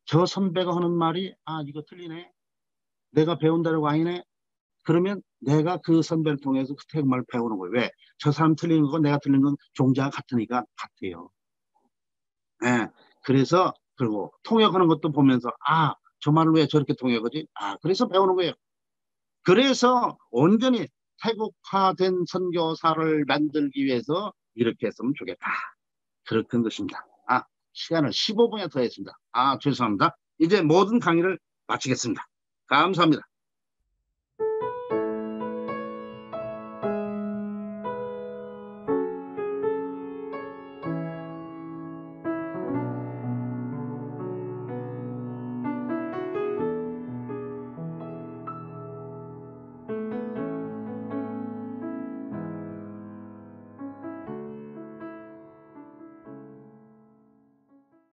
저 선배가 하는 말이 이거 틀리네. 내가 배운다고 아니네. 그러면 내가 그 선배를 통해서 그 태국말을 배우는 거예요. 왜? 저 사람 틀린 거고 내가 틀린 건 종자가 같으니까 같아요. 예. 그래서 그리고 통역하는 것도 보면서 저 말을 왜 저렇게 통역하지? 그래서 배우는 거예요. 그래서 온전히 태국화된 선교사를 만들기 위해서 이렇게 했으면 좋겠다. 그렇게 한 것입니다. 시간을 15분이나 더 했습니다. 죄송합니다. 이제 모든 강의를 마치겠습니다. 감사합니다.